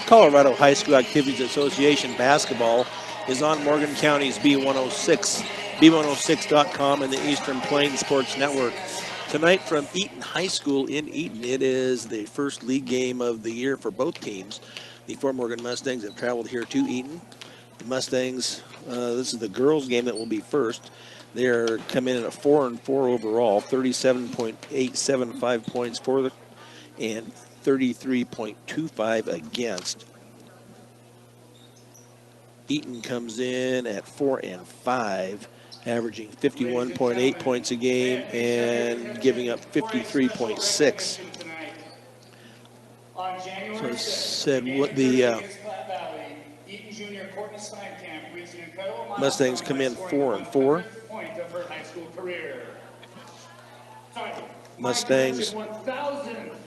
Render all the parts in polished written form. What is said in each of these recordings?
Colorado High School Activities Association basketball is on Morgan County's B106, B106.com, and the Eastern Plains Sports Network. Tonight from Eaton High School in Eaton, it is the first league game of the year for both teams. The Fort Morgan Mustangs have traveled here to Eaton. The Mustangs, this is the girls' game that will be first. They're come in at a 4-4 overall, 37.875 points for the and 33.25 against. Eaton comes in at 4-5, averaging 51.8 points a game and giving up 53.6. So said what the Mustangs come in 4-4. Mustangs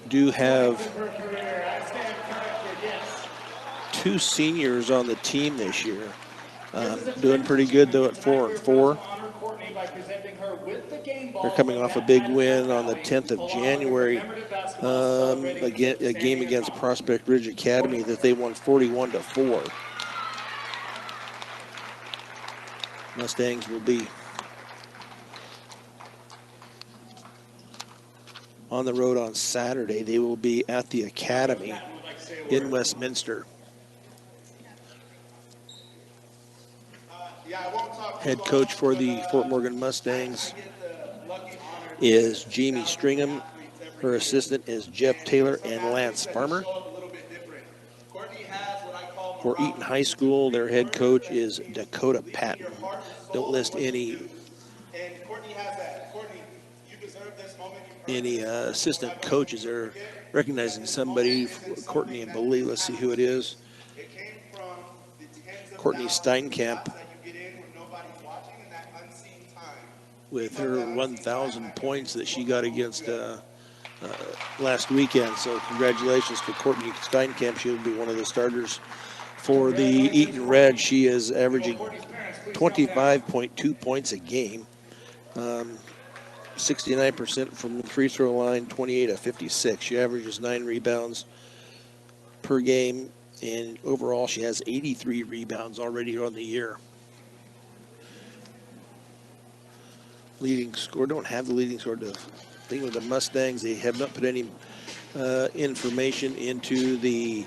do have 2 seniors on the team this year. Doing pretty good though at 4-4. They're coming off a big win on the 10th of January, a game against Prospect Ridge Academy that they won 41-4. Mustangs will be on the road on Saturday. They will be at the Academy in Westminster. Head coach for the Fort Morgan Mustangs is Jamie Stringham. Her assistant is Jeff Taylor and Lance Farmer. For Eaton High School, their head coach is Dakota Patton. Don't list any assistant coaches. They're recognizing somebody, Courtney and Bully. Let's see who it is. Courtney Steinkamp with her 1,000 points that she got against last weekend. So congratulations to Courtney Steinkamp. She'll be one of the starters for the Eaton Red. She is averaging 25.2 points a game. 69% from the free throw line, 28 of 56. She averages 9 rebounds per game, and overall she has 83 rebounds already on the year. Leading score, don't have the leading score. The thing with the Mustangs, they have not put any information into the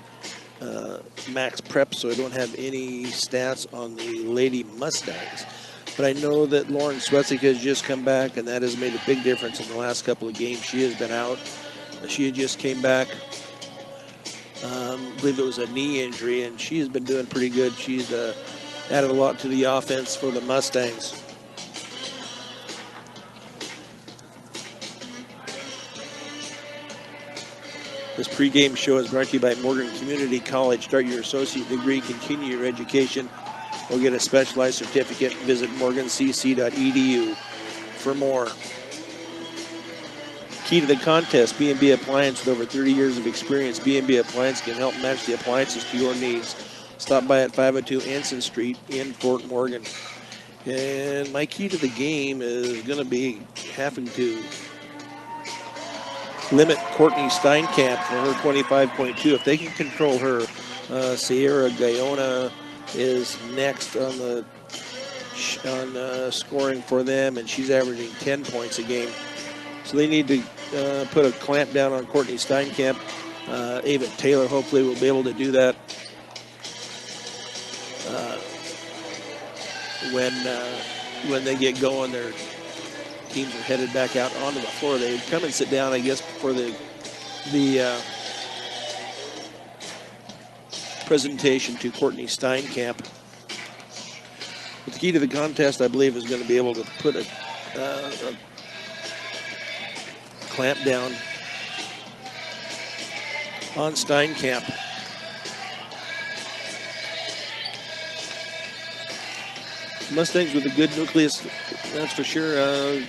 Max Prep, so I don't have any stats on the Lady Mustangs. But I know that Lauren Swetzik has just come back, and that has made a big difference in the last couple of games. She has been out. She just came back. I believe it was a knee injury, and she has been doing pretty good. She's added a lot to the offense for the Mustangs. This pregame show is brought to you by Morgan Community College. Start your associate degree, continue your education, or get a specialized certificate. Visit morgancc.edu for more. Key to the contest, B&B Appliance. With over 30 years of experience, B&B Appliance can help match the appliances to your needs. Stop by at 502 Anson Street in Fort Morgan. And my key to the game is going to be having to limit Courtney Steinkamp for her 25.2. If they can control her, Sierra Guyona is next on the scoring for them, and she's averaging 10 points a game. So they need to put a clamp down on Courtney Steinkamp. Ava Taylor hopefully will be able to do that when they get going. Their teams are headed back out onto the floor. They come and sit down, I guess, for the presentation to Courtney Steinkamp. But the key to the contest, I believe, is going to be able to put a clamp down on Steinkamp. Mustangs with a good nucleus, that's for sure.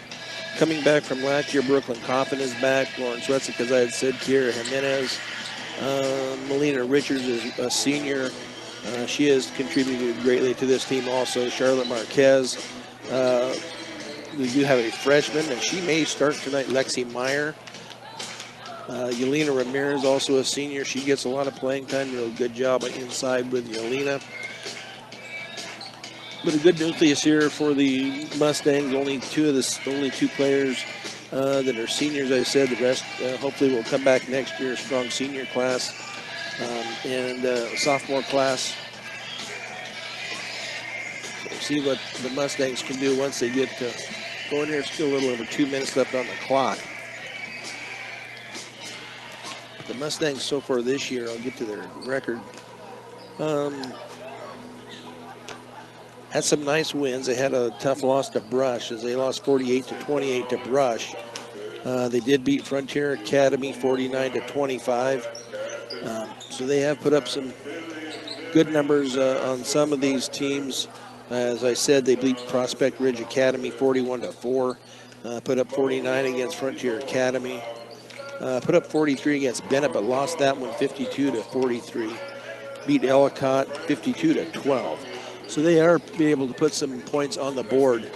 Coming back from last year, Brooklyn Coffin is back. Lauren Swetzik, as I had said, Kiera Jimenez. Melina Richards is a senior. She has contributed greatly to this team also. Charlotte Marquez. We do have a freshman, and she may start tonight, Lexi Meyer. Yelena Ramirez, also a senior. She gets a lot of playing time. Real good job inside with Yelena. But a good nucleus here for the Mustangs. Only two players that are seniors. I said the rest hopefully will come back next year. Strong senior class and sophomore class. So we'll see what the Mustangs can do once they get going here. Still a little over 2 minutes left on the clock. The Mustangs so far this year, I'll get to their record. Had some nice wins. They had a tough loss to Brush as they lost 48-28 to Brush. They did beat Frontier Academy 49-25. So they have put up some good numbers on some of these teams. As I said, they beat Prospect Ridge Academy 41-4. Put up 49 against Frontier Academy. Put up 43 against Bennett, but lost that one 52-43. Beat Ellicott 52-12. So they are be able to put some points on the board.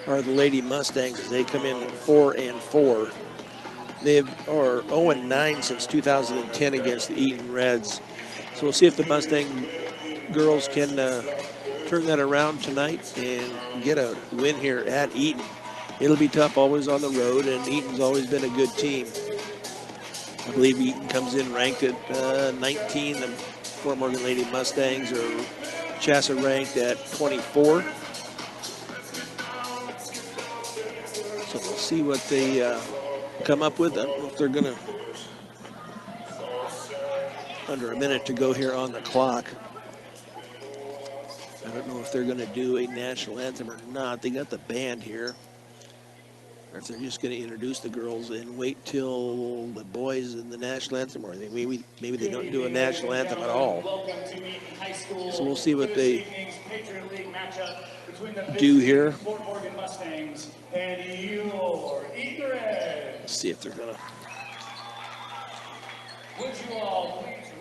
Are the Lady Mustangs? They come in 4-4. They are 0-9 since 2010 against the Eaton Reds. So we'll see if the Mustang girls can turn that around tonight and get a win here at Eaton. It'll be tough, always on the road, and Eaton's always been a good team. I believe Eaton comes in ranked at 19. The Fort Morgan Lady Mustangs are Chassa ranked at 24. So we'll see what they come up with. I don't know if they're going to, under a minute to go here on the clock. I don't know if they're going to do a national anthem or not. They got the band here. Or if they're just going to introduce the girls and wait till the boys in the national anthem, or maybe they don't do a national anthem at all. So we'll see what they do here. Let's see if they're going to.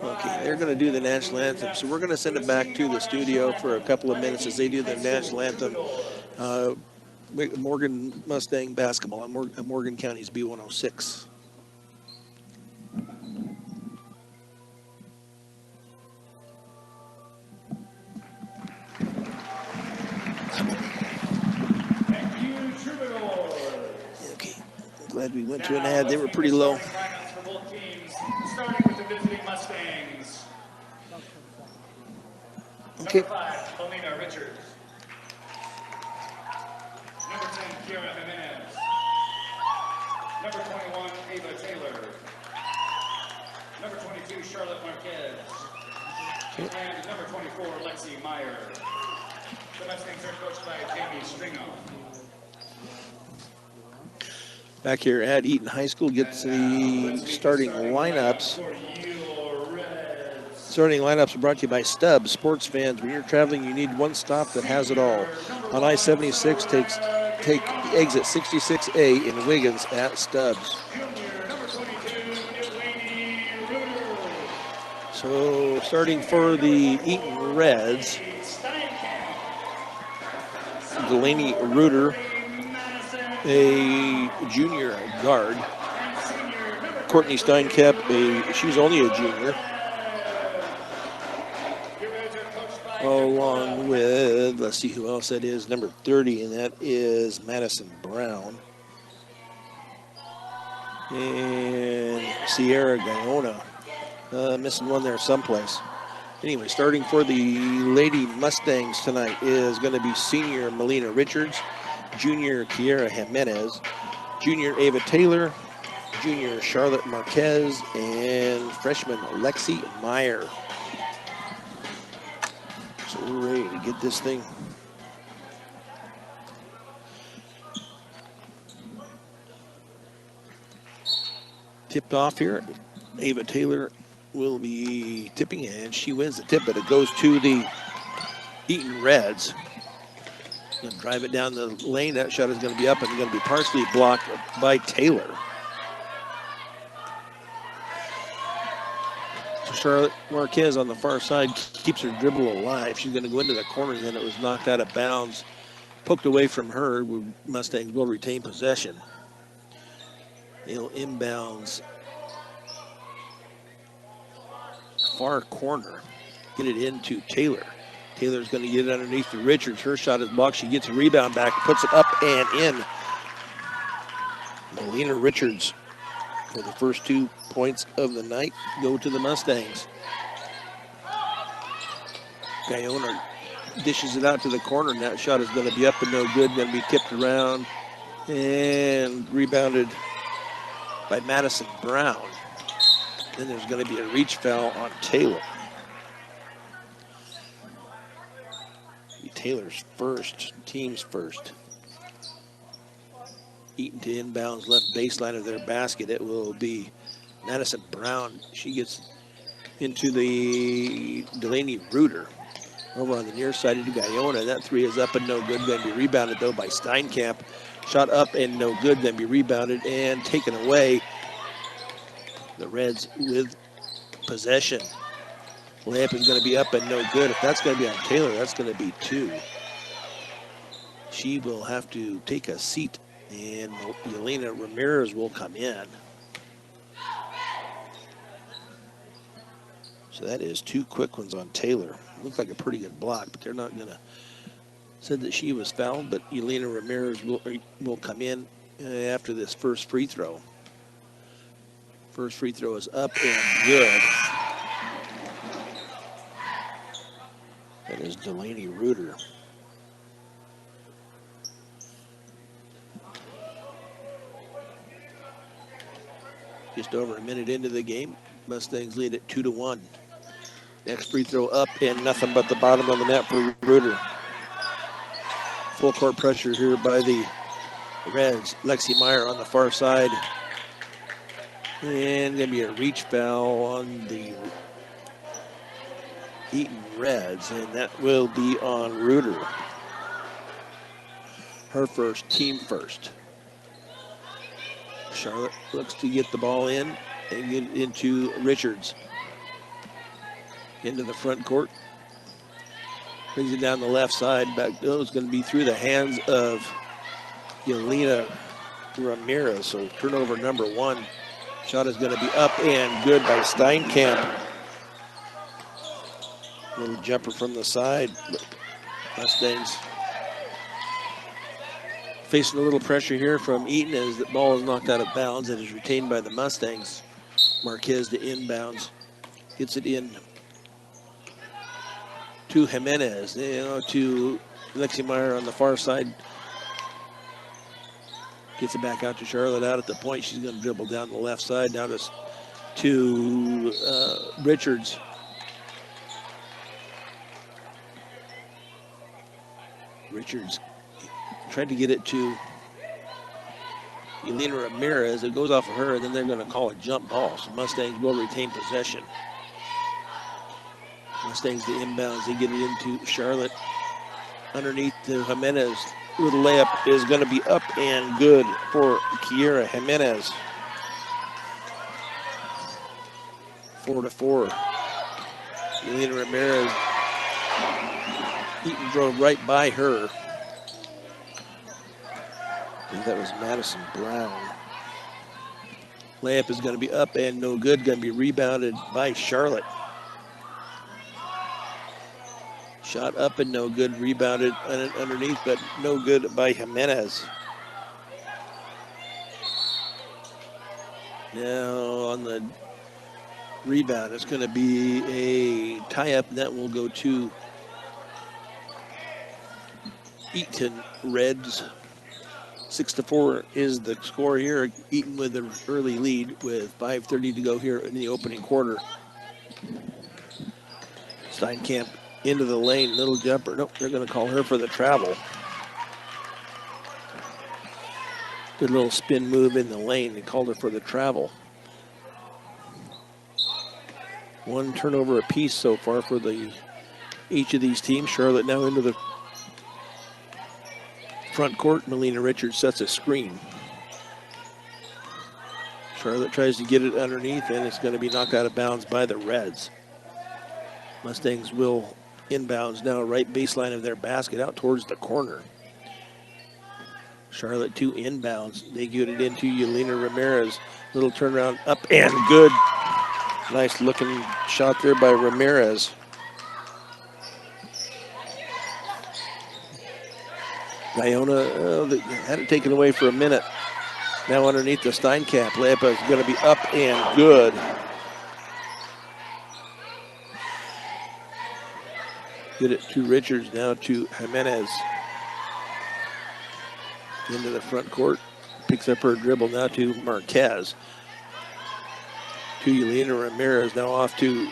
Okay, they're going to do the national anthem. So we're going to send it back to the studio for a couple of minutes as they do the national anthem. Morgan Mustang basketball on Morgan County's B106. Okay, I'm glad we went to an ad. They were pretty low. Starting with the visiting Mustangs. Okay. Number 5, Paulina Richards. Number 10, Kiara Jimenez. Number 21, Ava Taylor. Number 22, Charlotte Marquez. And number 24, Lexi Meyer. The Mustangs are coached by Jamie Stringham. Back here at Eaton High School, gets the starting lineups. Starting lineups are brought to you by Stubbs. Sports fans, when you're traveling, you need one stop that has it all. On I-76, take exit 66A in Wiggins at Stubbs. So starting for the Eaton Reds, Delaney Reuter, a junior guard. Courtney Steinkepp, she's only a junior. Along with, let's see who else that is, number 30, and that is Madison Brown. And Sierra Guyona. Missing one there someplace. Anyway, starting for the Lady Mustangs tonight is going to be senior Melina Richards, junior Kiara Jimenez, junior Ava Taylor, junior Charlotte Marquez, and freshman Lexi Meyer. So we're ready to get this thing tipped off here. Ava Taylor will be tipping, and she wins the tip, but it goes to the Eaton Reds. Going to drive it down the lane. That shot is going to be up and going to be partially blocked by Taylor. So Charlotte Marquez on the far side keeps her dribble alive. She's going to go into the corner, and then it was knocked out of bounds. Poked away from her. Mustangs will retain possession. They'll inbounds far corner. Get it into Taylor. Taylor's going to get it underneath to Richards. Her shot is blocked. She gets a rebound back, puts it up and in. Melina Richards for the first 2 points of the night go to the Mustangs. Guyona dishes it out to the corner, and that shot is going to be up and no good. Going to be tipped around and rebounded by Madison Brown. Then there's going to be a reach foul on Taylor. Taylor's first, team's first. Eaton to inbounds left baseline of their basket. It will be Madison Brown. She gets into the Delaney Reuter. Over on the near side into Guyona. That three is up and no good. Going to be rebounded though by Steinkamp. Shot up and no good. Going to be rebounded and taken away. The Reds with possession. Layup is going to be up and no good. If that's going to be on Taylor, that's going to be 2. She will have to take a seat, and Yelena Ramirez will come in. So that is 2 quick ones on Taylor. Looks like a pretty good block, but they're not going to. Said that she was fouled, but Yelena Ramirez will come in after this first free throw. First free throw is up and good. That is Delaney Reuter. Just over a minute into the game, Mustangs lead at 2-1. Next free throw up and nothing but the bottom of the net for Reuter. Full court pressure here by the Reds. Lexi Meyer on the far side. And going to be a reach foul on the Eaton Reds, and that will be on Reuter. Her first, team first. Charlotte looks to get the ball in and get it into Richards. Into the front court. Brings it down the left side. Back, it's going to be through the hands of Yelena Ramirez. So turnover number 1. Shot is going to be up and good by Steinkamp. Little jumper from the side. Mustangs facing a little pressure here from Eaton as the ball is knocked out of bounds. It is retained by the Mustangs. Marquez to inbounds. Gets it in to Jimenez. To Lexi Meyer on the far side. Gets it back out to Charlotte out at the point. She's going to dribble down the left side. Now to Richards. Richards tried to get it to Yelena Ramirez. It goes off of her, and then they're going to call a jump ball. So Mustangs will retain possession. Mustangs the inbounds. They get it into Charlotte. Underneath to Jimenez. The layup is going to be up and good for Kiera Jimenez. 4-4. Yelena Ramirez. Eaton drove right by her. I think that was Madison Brown. Layup is going to be up and no good. Going to be rebounded by Charlotte. Shot up and no good. Rebounded underneath, but no good by Jimenez. Now on the rebound, it's going to be a tie-up. That will go to Eaton Reds. 6-4 is the score here. Eaton with an early lead with 5:30 to go here in the opening quarter. Steinkamp into the lane, little jumper. Nope, they're going to call her for the travel. Good little spin move in the lane. They called her for the travel. 1 turnover apiece so far for each of these teams. Charlotte now into the front court. Melina Richards sets a screen. Charlotte tries to get it underneath, and it's going to be knocked out of bounds by the Reds. Mustangs will inbounds now, right baseline of their basket, out towards the corner. Charlotte 2 inbounds. They get it into Yelena Ramirez. Little turnaround up and good. Nice looking shot there by Ramirez. Iona had it taken away for a minute. Now underneath the Steinkamp. Layup is going to be up and good. Get it to Richards, now to Jimenez. Into the front court. Picks up her dribble now to Marquez. To Yelena Ramirez, now off to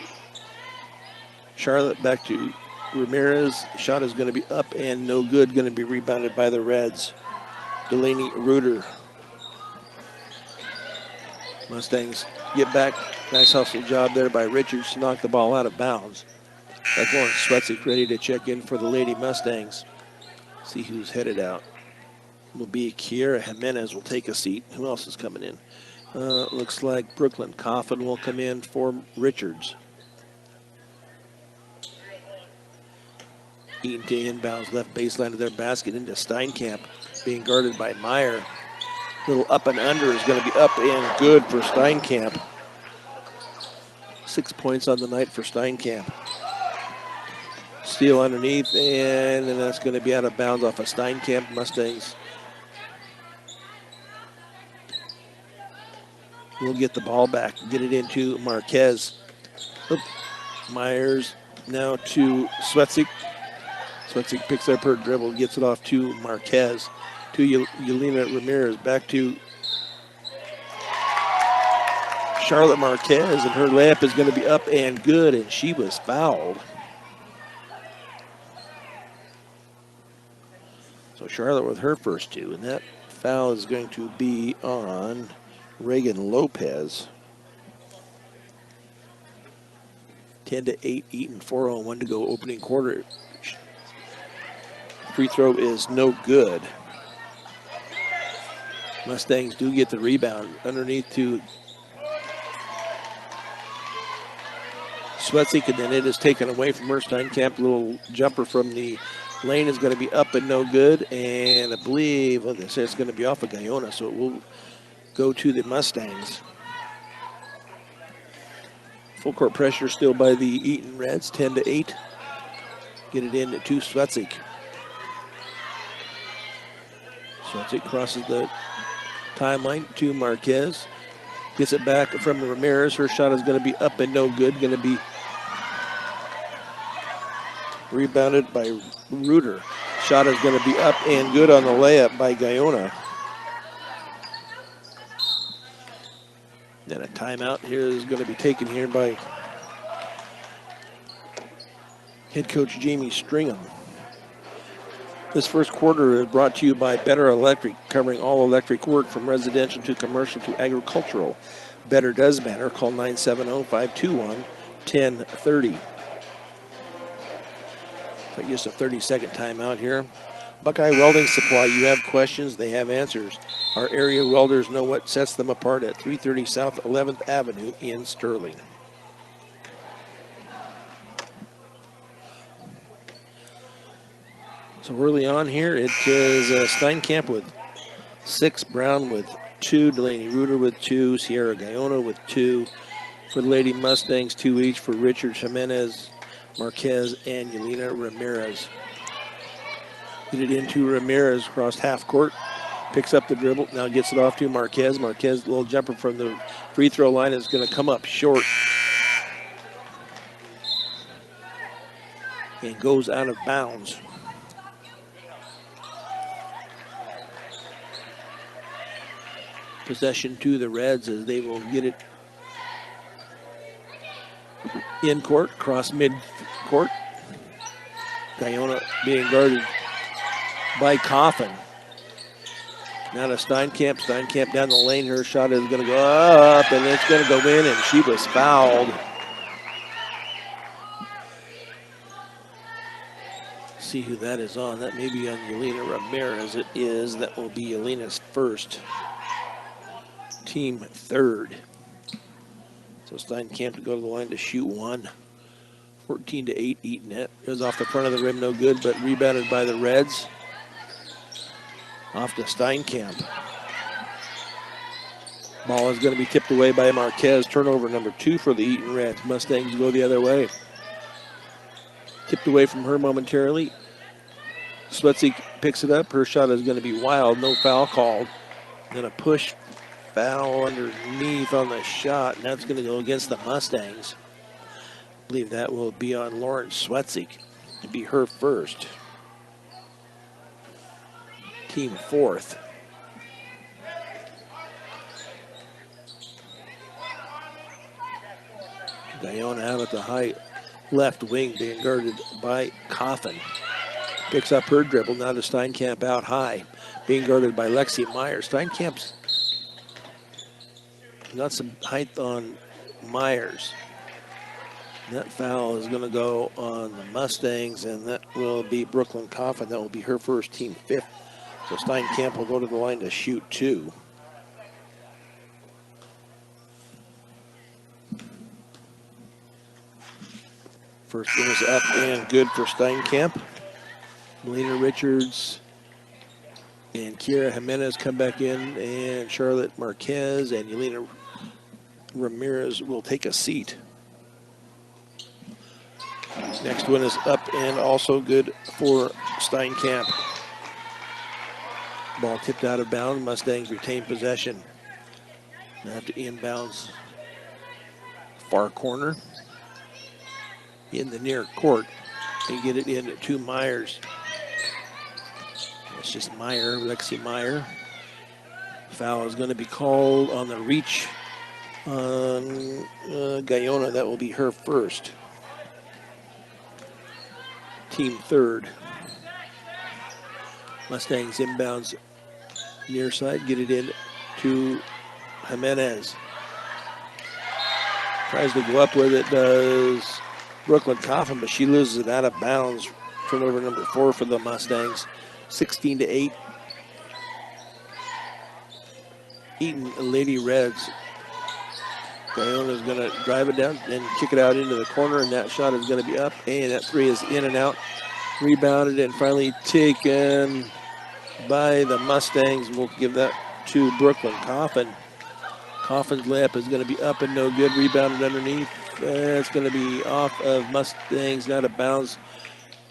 Charlotte, back to Ramirez. Shot is going to be up and no good. Going to be rebounded by the Reds. Delaney Reuter. Mustangs get back. Nice hustle job there by Richards to knock the ball out of bounds. That's Lauren Swetzik ready to check in for the Lady Mustangs. See who's headed out. Will be Kiera Jimenez will take a seat. Who else is coming in? Looks like Brooklyn Coffin will come in for Richards. Eaton to inbounds left baseline of their basket into Steinkamp, being guarded by Meyer. Little up and under is going to be up and good for Steinkamp. 6 points on the night for Steinkamp. Steal underneath, and then that's going to be out of bounds off of Steinkamp. Mustangs will get the ball back, get it into Marquez. Oop. Myers now to Swetzik. Swetzik picks up her dribble, gets it off to Marquez. To Yelena Ramirez, back to Charlotte Marquez, and her layup is going to be up and good, and she was fouled. So Charlotte with her first two, and that foul is going to be on Reagan Lopez. 10-8 Eaton, 4:01 to go opening quarter. Free throw is no good. Mustangs do get the rebound underneath to Swetzik, and then it is taken away from her. Steinkamp, little jumper from the lane is going to be up and no good, and I believe, well, they say it's going to be off of Guyona, so it will go to the Mustangs. Full court pressure still by the Eaton Reds, 10-8. Get it in to Swetzik. Swetzik crosses the timeline to Marquez. Gets it back from Ramirez. Her shot is going to be up and no good. Going to be rebounded by Reuter. Shot is going to be up and good on the layup by Guyona. Then a timeout here is going to be taken here by head coach Jamie Stringham. This first quarter is brought to you by Better Electric, covering all electric work from residential to commercial to agricultural. Better does matter. Call 970-521-1030. So just a 30-second timeout here. Buckeye Welding Supply, you have questions, they have answers. Our area welders know what sets them apart at 330 South 11th Avenue in Sterling. So early on here, it is Steinkamp with 6, Brown with 2, Delaney Reuter with 2, Sierra Guyona with 2. For the Lady Mustangs, 2 each for Richard Jimenez, Marquez, and Yelena Ramirez. Get it into Ramirez across half court. Picks up the dribble, now gets it off to Marquez. Marquez, little jumper from the free throw line, is going to come up short. And goes out of bounds. Possession to the Reds as they will get it in court, cross mid court. Guyona being guarded by Coffin. Now to Steinkamp. Steinkamp down the lane. Her shot is going to go up, and it's going to go in, and she was fouled. See who that is on. That may be on Yelena Ramirez. It is. That will be Yelena's first. Team third. So Steinkamp to go to the line to shoot one. 14-8 Eaton. It was off the front of the rim, no good, but rebounded by the Reds. off to Steinkamp. Ball is going to be tipped away by Marquez. Turnover number 2 for the Eaton Reds. Mustangs go the other way. Tipped away from her momentarily. Swetzik picks it up. Her shot is going to be wild. No foul called. Then a push foul underneath on the shot, and that's going to go against the Mustangs. I believe that will be on Lauren Swetzik. It'll be her first. Team 4th. Guyona out at the high left wing, being guarded by Coffin. Picks up her dribble, now to Steinkamp out high, being guarded by Lexi Myers. Steinkamp's got some height on Myers. That foul is going to go on the Mustangs, and that will be Brooklyn Coffin. That will be her first, team 5th. So Steinkamp will go to the line to shoot 2. First one is up and good for Steinkamp. Melina Richards and Kira Jimenez come back in, and Charlotte Marquez and Yelena Ramirez will take a seat. Next one is up and also good for Steinkamp. Ball tipped out of bounds. Mustangs retain possession. They have to inbounds far corner in the near court. They get it in to Myers. It's just Meyer, Lexi Meyer. Foul is going to be called on the reach on Guyona. That will be her first. Team 3rd. Mustangs inbounds near side, get it in to Jimenez. Tries to go up with it, does Brooklyn Coffin, but she loses it out of bounds. Turnover number 4 for the Mustangs. 16-8. Eaton Lady Reds. Guyona is going to drive it down and kick it out into the corner, and that shot is going to be up, and that 3 is in and out. Rebounded and finally taken by the Mustangs. We'll give that to Brooklyn Coffin. Coffin's layup is going to be up and no good. Rebounded underneath. It's going to be off of Mustangs, out of bounds.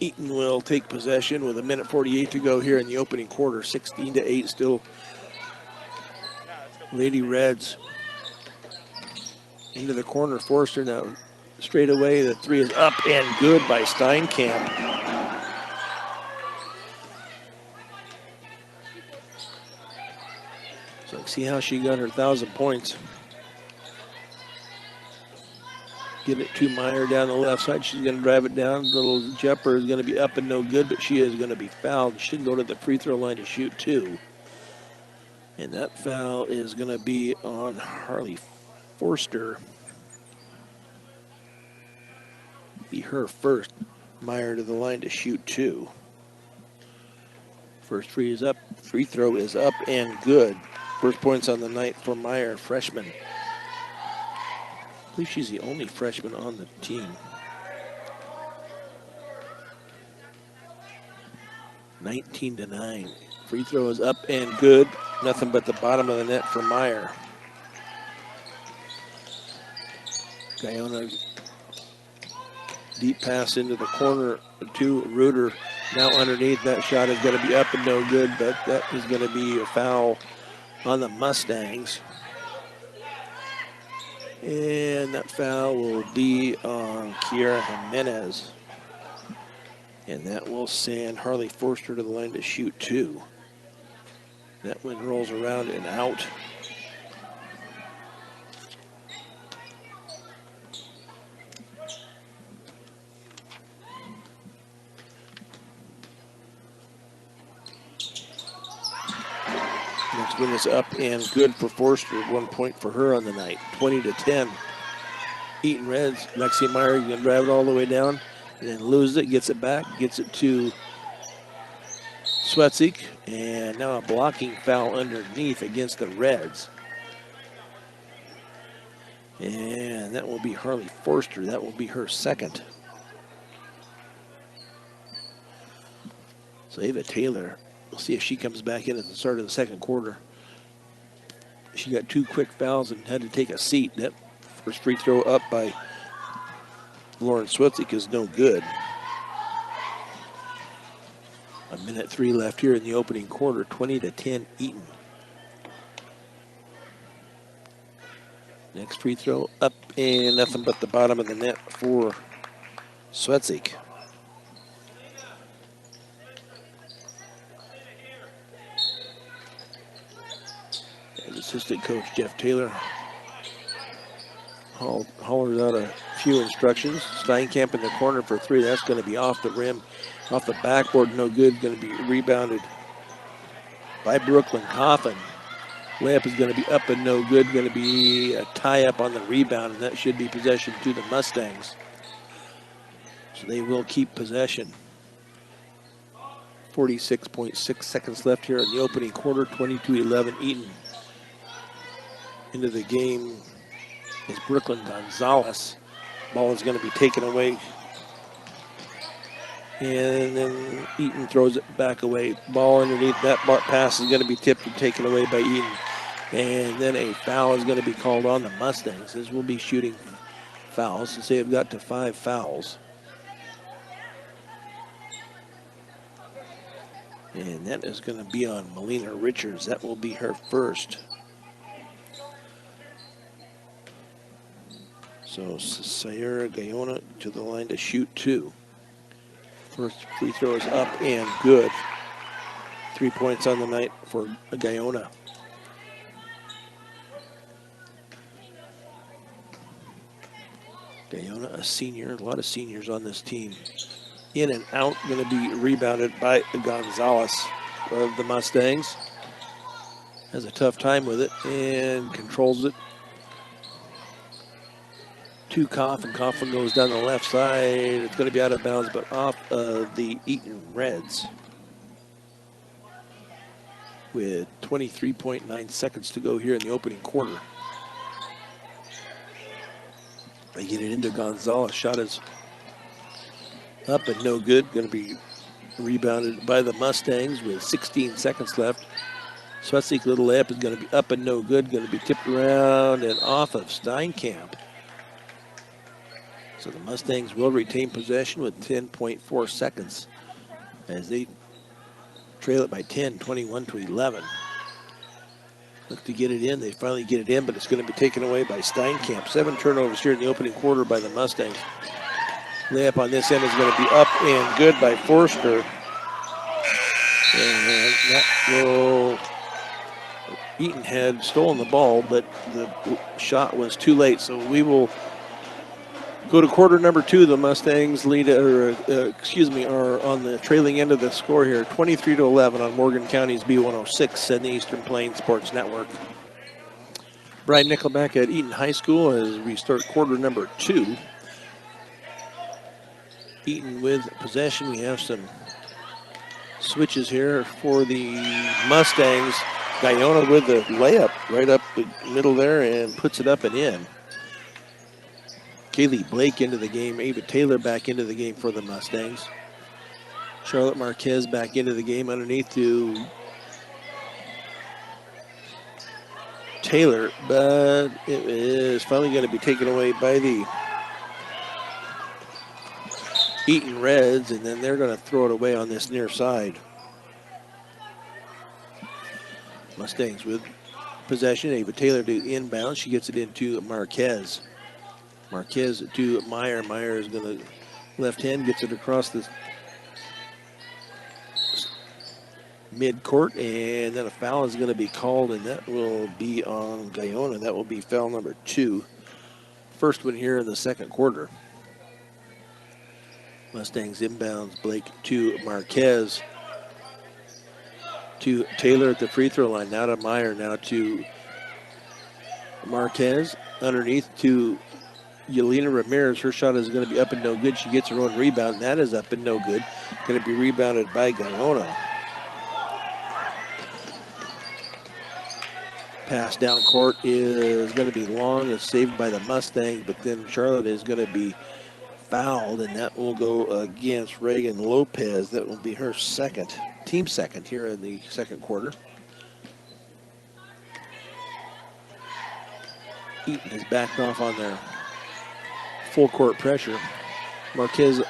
Eaton will take possession with 1:48 to go here in the opening quarter. 16-8 still. Lady Reds into the corner. Forster now straight away. The 3 is up and good by Steinkamp. So see how she got her 1,000 points. Get it to Meyer down the left side. She's going to drive it down. Little jumper is going to be up and no good, but she is going to be fouled. Should go to the free throw line to shoot 2. And that foul is going to be on Harley Forster. Be her first. Meyer to the line to shoot 2. First free is up. Free throw is up and good. First points on the night for Meyer, freshman. I believe she's the only freshman on the team. 19-9. Free throw is up and good. Nothing but the bottom of the net for Meyer. Guyona deep pass into the corner to Reuter. Now underneath, that shot is going to be up and no good, but that is going to be a foul on the Mustangs. And that foul will be on Kiera Jimenez. And that will send Harley Forster to the line to shoot 2. That one rolls around and out. Next one is up and good for Forster. 1 point for her on the night. 20-10. Eaton Reds. Lexi Meyer going to drive it all the way down and then loses it. Gets it back. Gets it to Swetzik. And now a blocking foul underneath against the Reds. And that will be Harley Forster. That will be her second. So Ava Taylor We'll see if she comes back in at the start of the second quarter. She got 2 quick fouls and had to take a seat. That first free throw up by Lauren Switzik is no good. 1:03 left here in the opening quarter, 20-10 Eaton. Next free throw up and nothing but the bottom of the net for Swetzik. And assistant coach Jeff Taylor hollers out a few instructions. Steinkamp in the corner for 3. That's going to be off the rim, off the backboard, no good. Going to be rebounded by Brooklyn Coffin. Layup is going to be up and no good. Going to be a tie-up on the rebound, and that should be possession to the Mustangs. So they will keep possession. 46.6 seconds left here in the opening quarter, 22-11 Eaton. Into the game is Brooklyn Gonzalez. Ball is going to be taken away. And then Eaton throws it back away. Ball underneath. That pass is going to be tipped and taken away by Eaton. And then a foul is going to be called on the Mustangs, as we'll be shooting fouls since they have got to 5 fouls. And that is going to be on Melina Richards. That will be her first. So Sayura Guyona to the line to shoot 2. First free throw is up and good. 3 points on the night for Guyona. Guyona, a senior, a lot of seniors on this team. In and out, going to be rebounded by Gonzalez of the Mustangs. Has a tough time with it and controls it. To Coffin. Coffin goes down the left side. It's going to be out of bounds, but off of the Eaton Reds. With 23.9 seconds to go here in the opening quarter. They get it into Gonzalez. Shot is up and no good. Going to be rebounded by the Mustangs with 16 seconds left. Swetzik little layup is going to be up and no good. Going to be tipped around and off of Steinkamp. So the Mustangs will retain possession with 10.4 seconds as they trail it by 10, 21-11. Look to get it in. They finally get it in, but it's going to be taken away by Steinkamp. 7 turnovers here in the opening quarter by the Mustangs. Layup on this end is going to be up and good by Forster. And that will... Eaton had stolen the ball, but the shot was too late. So we will go to quarter number 2. The Mustangs lead, are on the trailing end of the score here, 23-11 on Morgan County's B106 and the Eastern Plains Sports Network. Brian Nickelback at Eaton High School as we start quarter number 2. Eaton with possession. We have some switches here for the Mustangs. Guyona with the layup right up the middle there and puts it up and in. Kaylee Blake into the game. Ava Taylor back into the game for the Mustangs. Charlotte Marquez back into the game underneath to Taylor, but it is finally going to be taken away by the Eaton Reds, and then they're going to throw it away on this near side. Mustangs with possession. Ava Taylor to inbound. She gets it into Marquez. Marquez to Meyer. Meyer is going to left hand, gets it across the mid-court, and then a foul is going to be called, and that will be on Guyona. That will be foul number 2. First one here in the second quarter. Mustangs inbounds. Blake to Marquez. To Taylor at the free throw line. Now to Meyer. Now to Marquez. Underneath to Yelena Ramirez. Her shot is going to be up and no good. She gets her own rebound. And that is up and no good. Going to be rebounded by Guyona. Pass down court is going to be long. It's saved by the Mustangs, but then Charlotte is going to be fouled, and that will go against Reagan Lopez. That will be her second. team second here in the second quarter. Eaton has backed off on their full court pressure. Marquez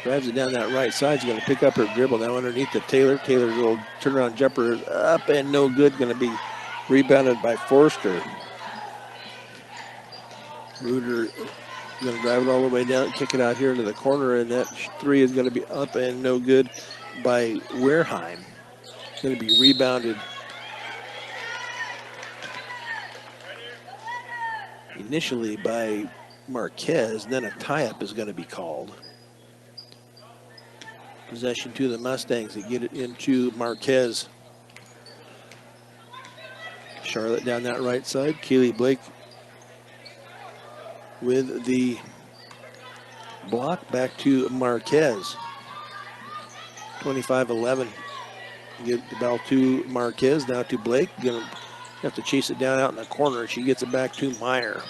drives it down that right side. She's going to pick up her dribble now underneath the Taylor. Taylor's little turnaround jumper is up and no good. Going to be rebounded by Forster. Ruder going to drive it all the way down, kick it out here into the corner, and that three is going to be up and no good by Wareheim. Going to be rebounded initially by Marquez, then a tie-up is going to be called. Possession to the Mustangs. They get it into Marquez. Charlotte down that right side. Keely Blake with the block back to Marquez. 25-11. Get the ball to Marquez, now to Blake. Gonna have to chase it down out in the corner. She gets it back to Meyer.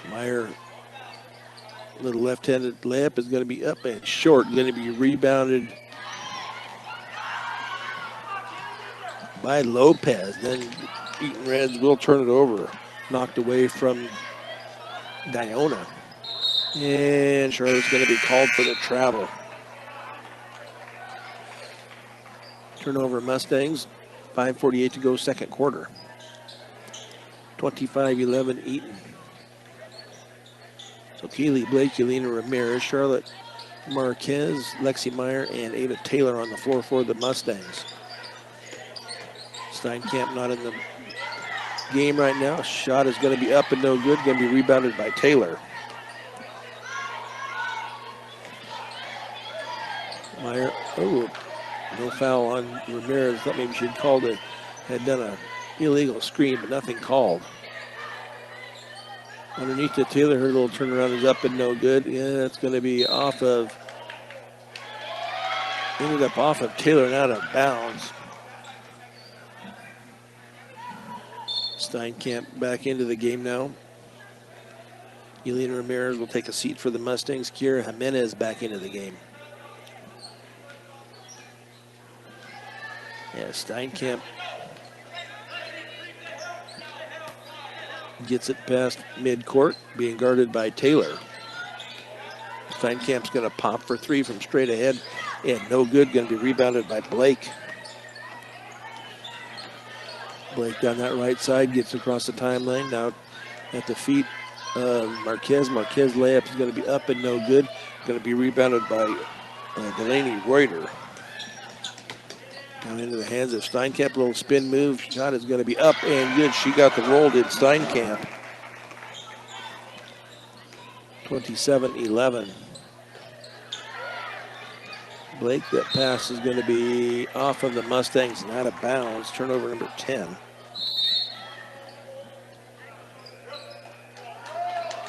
Meyer, little left-handed layup is going to be up and short. Going to be rebounded by Lopez. Then Eaton Reds will turn it over. Knocked away from Guyona. And Charlotte's going to be called for the travel. Turnover Mustangs. 5:48 to go, second quarter. 25-11 Eaton. So Keely Blake, Yelena Ramirez, Charlotte Marquez, Lexi Meyer, and Ava Taylor on the floor for the Mustangs. Steinkamp not in the game right now. Shot is going to be up and no good. Going to be rebounded by Taylor. Meyer, oh, no foul on Ramirez. Thought maybe she'd called it, had done an illegal screen, but nothing called. Underneath the Taylor, her little turnaround is up and no good. Yeah, that's going to be off of, ended up off of Taylor and out of bounds. Steinkamp back into the game now. Yelena Ramirez will take a seat for the Mustangs. Kira Jimenez back into the game. Yeah, Steinkamp gets it past midcourt, being guarded by Taylor. Steinkamp's going to pop for three from straight ahead, and no good. Going to be rebounded by Blake. Blake down that right side, gets across the timeline. Now at the feet of Marquez. Marquez layup is going to be up and no good. Going to be rebounded by Delaney Reuter. Down into the hands of Steinkamp. A little spin move. Shot is going to be up and good. She got the roll, did Steinkamp. 27-11. Blake, that pass is going to be off of the Mustangs and out of bounds. Turnover number 10.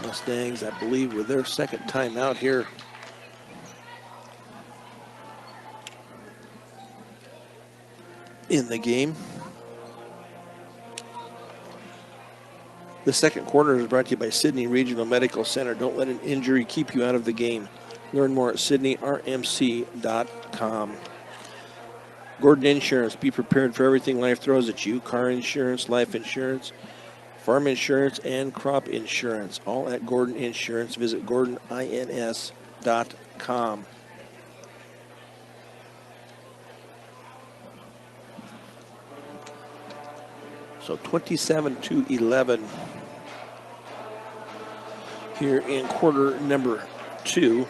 Mustangs, I believe, with their second time out here. In the game. The second quarter is brought to you by Sydney Regional Medical Center. Don't let an injury keep you out of the game. Learn more at sydneyrmc.com. Gordon Insurance. Be prepared for everything life throws at you. Car insurance, life insurance, farm insurance, and crop insurance. All at Gordon Insurance. Visit gordonins.com. So 27-11 here in quarter number 2.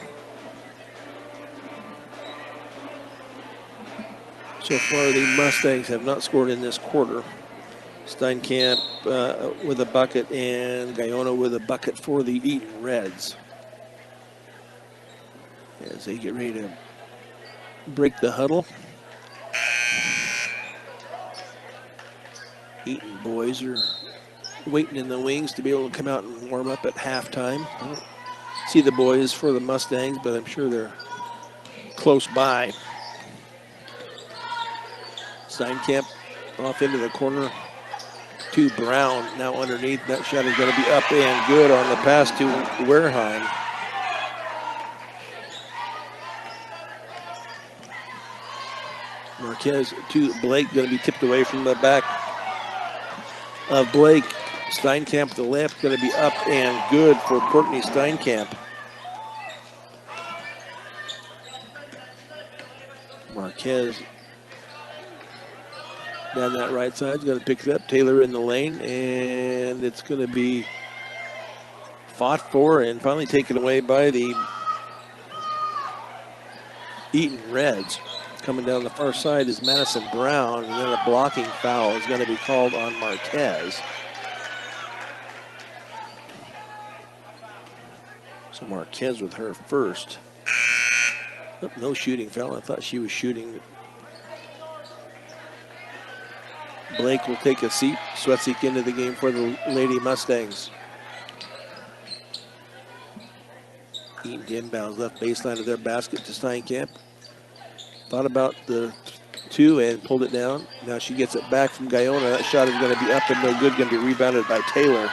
So far, the Mustangs have not scored in this quarter. Steinkamp with a bucket and Guyona with a bucket for the Eaton Reds. As they get ready to break the huddle. Eaton boys are waiting in the wings to be able to come out and warm up at halftime. I don't see the boys for the Mustangs, but I'm sure they're close by. Steinkamp off into the corner to Brown. Now underneath, that shot is going to be up and good on the pass to Wareheim. Marquez to Blake, going to be tipped away from the back of Blake. Steinkamp with the layup, going to be up and good for Courtney Steinkamp. Marquez down that right side is going to pick it up. Taylor in the lane, and it's going to be fought for and finally taken away by the Eaton Reds. Coming down the far side is Madison Brown, and then a blocking foul is going to be called on Marquez. So Marquez with her first. Oh, no shooting foul. I thought she was shooting. Blake will take a seat. Swetsick into the game for the Lady Mustangs. Eaton inbounds left baseline of their basket to Steinkamp. Thought about the two and pulled it down. Now she gets it back from Guyona. That shot is going to be up and no good. Going to be rebounded by Taylor.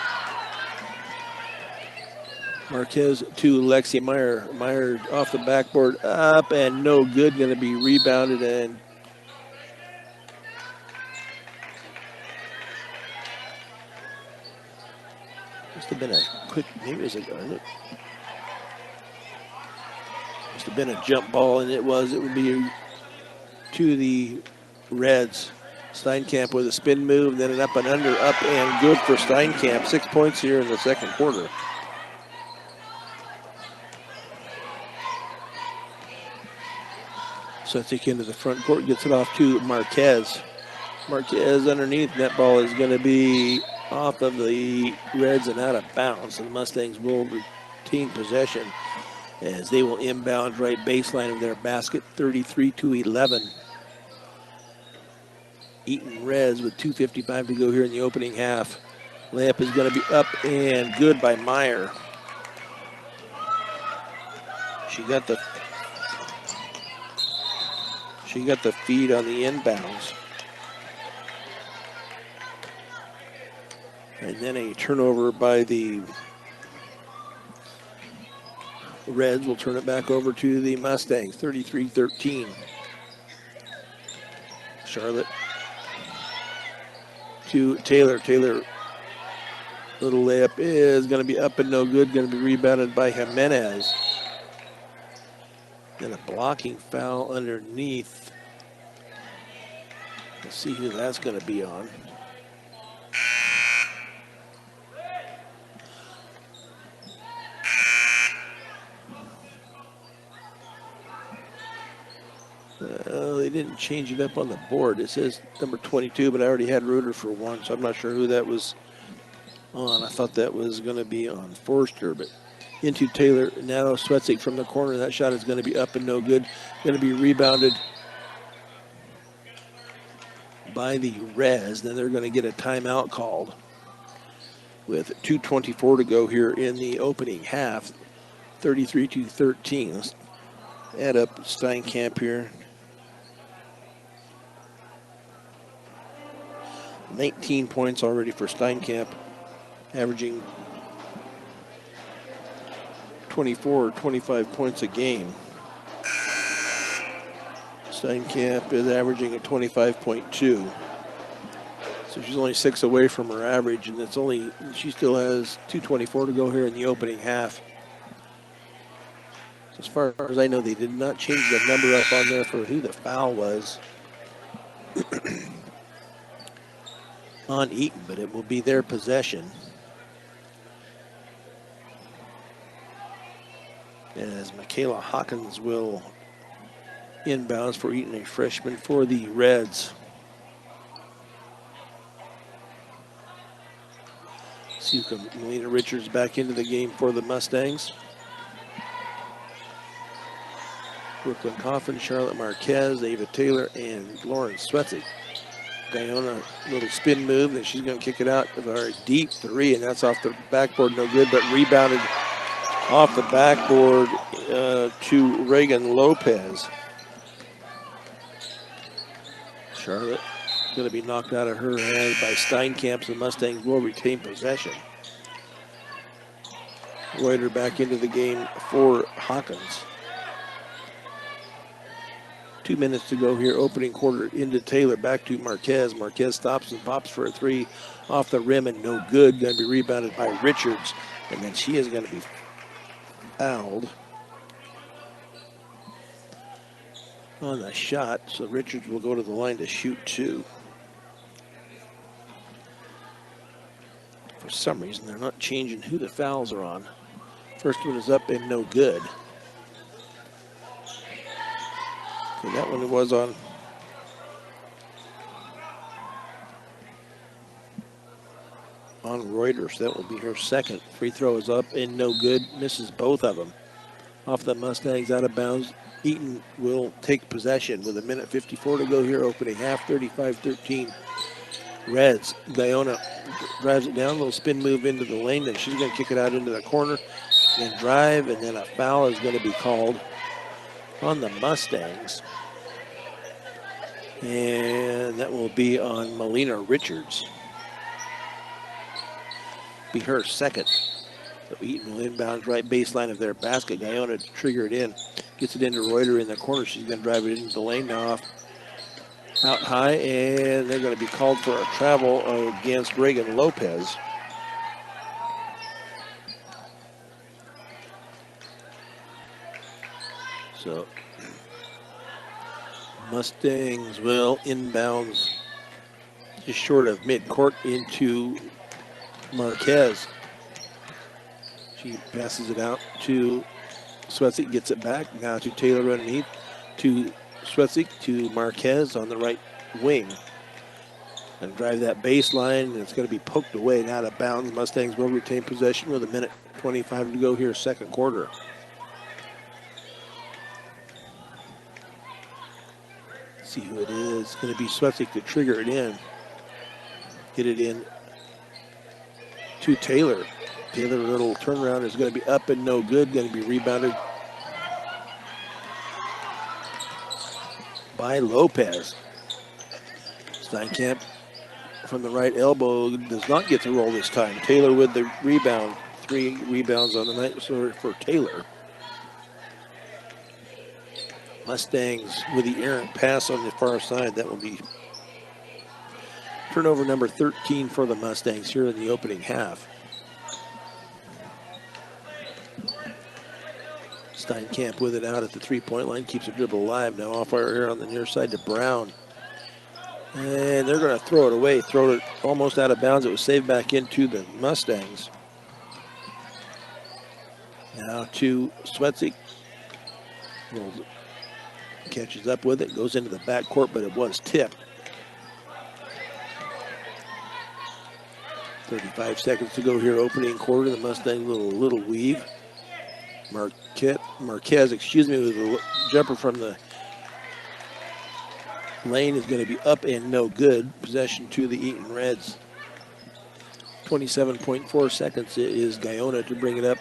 Marquez to Lexi Meyer. Meyer off the backboard, up and no good. Going to be rebounded and must have been a quick, maybe it was must have been a jump ball, and it would be to the Reds. Steinkamp with a spin move, then an up and under, up and good for Steinkamp. 6 points here in the second quarter. Swetsick into the front court, gets it off to Marquez. Marquez underneath, that ball is going to be off of the Reds and out of bounds. And the Mustangs will retain possession as they will inbound right baseline of their basket, 33-11. Eaton Reds with 2:55 to go here in the opening half. Layup is going to be up and good by Meyer. She got the feed on the inbounds. And then a turnover by the Reds will turn it back over to the Mustangs, 33-13. Charlotte to Taylor. Taylor, little layup is going to be up and no good, going to be rebounded by Jimenez. Then a blocking foul underneath. Let's see who that's going to be on. They didn't change it up on the board. It says number 22, but I already had Reuter for one, so I'm not sure who that was on. I thought that was going to be on Forster, but into Taylor. Now Swetsick from the corner. That shot is going to be up and no good. Going to be rebounded by the Reds. Then they're going to get a timeout called with 2:24 to go here in the opening half. 33-13. Let's add up Steinkamp here. 19 points already for Steinkamp, averaging 24 or 25 points a game. Steinkamp is averaging at 25.2. So she's only 6 away from her average, and she still has 2:24 to go here in the opening half. So as far as I know, they did not change the number up on there for who the foul was on Eaton, but it will be their possession. As Michaela Hawkins will inbounds for Eaton, a freshman for the Reds. Suka Melina Richards back into the game for the Mustangs. Brooklyn Coffin, Charlotte Marquez, Ava Taylor, and Lauren Swetsick. Guyona, little spin move, and she's going to kick it out of our deep three, and that's off the backboard, no good, but rebounded off the backboard to Reagan Lopez. Charlotte going to be knocked out of her hand by Steinkamp, so the Mustangs will retain possession. Reuter back into the game for Hawkins. 2 minutes to go here. Opening quarter into Taylor. Back to Marquez. Marquez stops and pops for a three off the rim and no good. Going to be rebounded by Richards. And then she is going to be fouled on the shot. So Richards will go to the line to shoot two. For some reason, they're not changing who the fouls are on. First one is up and no good. And that one was on Reuters. That will be her second. Free throw is up and no good. Misses both of them. Off the Mustangs, out of bounds. Eaton will take possession with 1:54 to go here. Opening half, 35-13. Reds. Guyona drives it down. Little spin move into the lane. And she's going to kick it out into the corner. Then drive. And then a foul is going to be called on the Mustangs. And that will be on Melina Richards. Be her second. So Eaton will inbound right baseline of their basket. Guyona to trigger it in. Gets it into Reuter in the corner. She's going to drive it into the lane now off out high. And they're going to be called for a travel against Reagan Lopez. So Mustangs will inbounds just short of midcourt into Marquez. She passes it out to Swetzik, gets it back. Now to Taylor underneath, to Swetzik, to Marquez on the right wing. And drive that baseline, and it's going to be poked away and out of bounds. Mustangs will retain possession with 1:25 to go here, second quarter. See who it is. It's going to be Swetzik to trigger it in. Get it in to Taylor. Taylor, a little turnaround, is going to be up and no good. Going to be rebounded by Lopez. Steinkamp from the right elbow does not get the roll this time. Taylor with the rebound. 3 rebounds on the night for Taylor. Mustangs with the errant pass on the far side. That will be turnover number 13 for the Mustangs here in the opening half. Steinkamp with it out at the three-point line. Keeps the dribble alive. Now off our here on the near side to Brown. And they're going to throw it away. Throw it almost out of bounds. It was saved back into the Mustangs. Now to Swetzik. Catches up with it, goes into the backcourt, but it was tipped. 35 seconds to go here, opening quarter. The Mustang little weave. Marquez, with a jumper from the lane is going to be up and no good. Possession to the Eaton Reds. 27.4 seconds is Guyona to bring it up.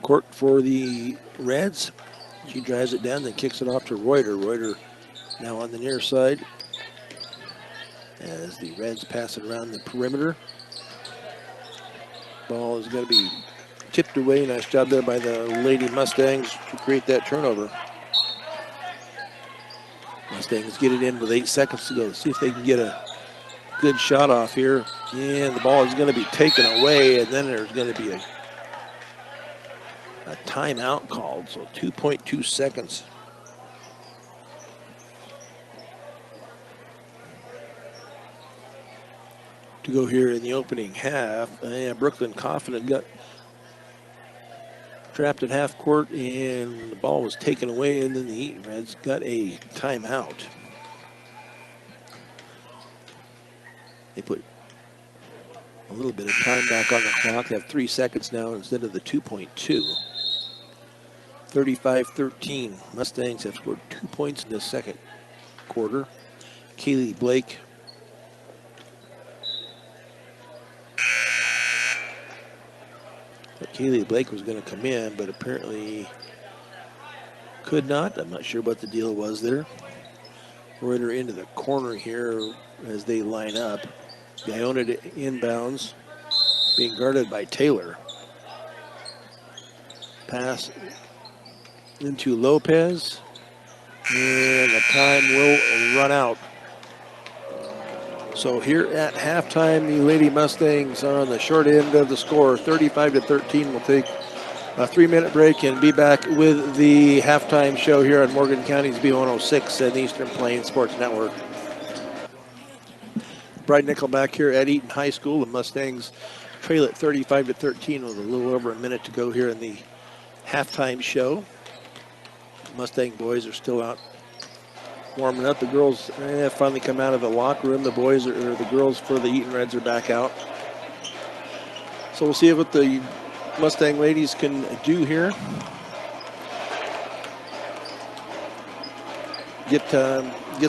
Court for the Reds. She drives it down, then kicks it off to Reuter. Reuter now on the near side as the Reds pass it around the perimeter. Ball is going to be tipped away. Nice job there by the Lady Mustangs to create that turnover. Mustangs get it in with 8 seconds to go. See if they can get a good shot off here. And the ball is going to be taken away, and then there's going to be a timeout called, so 2.2 seconds. To go here in the opening half. Brooklyn Coffin had got trapped at half court and the ball was taken away, and then the Eaton Reds got a timeout. They put a little bit of time back on the clock. They have 3 seconds now instead of the 2.2. 35-13. Mustangs have scored 2 points in the second quarter. Kaylee Blake was going to come in, but apparently could not. I'm not sure what the deal was there. Reuter into the corner here as they line up. Guyona to inbounds, being guarded by Taylor. Pass into Lopez. And the time will run out. So here at halftime, the Lady Mustangs are on the short end of the score, 35-13. We'll take a 3-minute break and be back with the halftime show here on Morgan County's B106 and Eastern Plains Sports Network. Bride Nickelback here at Eaton High School. The Mustangs trail at 35-13 with a little over a minute to go here in the halftime show. Mustang boys are still out warming up. The girls have finally come out of the locker room. The boys or the girls for the Eaton Reds are back out. So we'll see what the Mustang ladies can do here. Get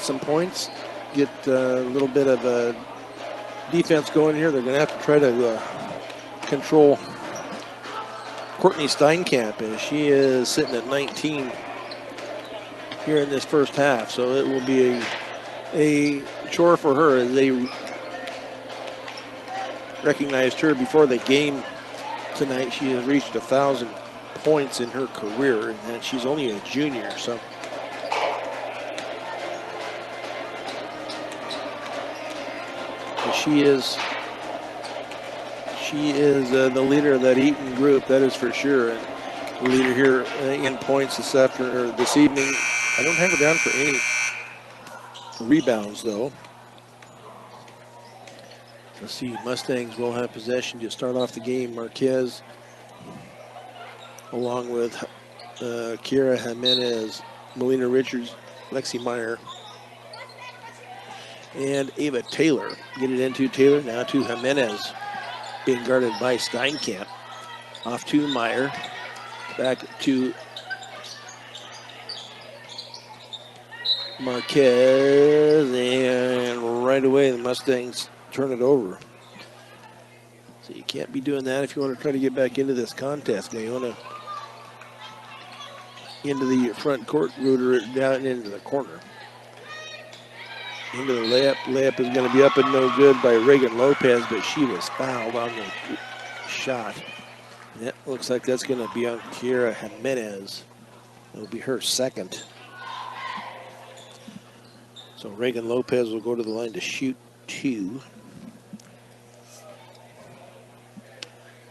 some points. Get a little bit of defense going here. They're going to have to try to control Courtney Steinkamp, as she is sitting at 19 here in this first half. So it will be a chore for her, as they recognized her before the game tonight. She has reached 1,000 points in her career, and she's only a junior. So she is the leader of that Eaton group, that is for sure. And the leader here in points this evening. I don't have her down for any rebounds, though. Let's see, Mustangs will have possession to start off the game. Marquez, along with Kira Jimenez, Melina Richards, Lexi Meyer, and Ava Taylor. Get it into Taylor, now to Jimenez, being guarded by Steinkamp. Off to Meyer, back to Marquez, and right away the Mustangs turn it over. So you can't be doing that if you want to try to get back into this contest. Now you want to into the front court, rooter it down into the corner. Into the layup. Layup is going to be up and no good by Reagan Lopez, but she was fouled on the shot. And that looks like that's going to be on Kira Jimenez. It'll be her second. So Reagan Lopez will go to the line to shoot 2.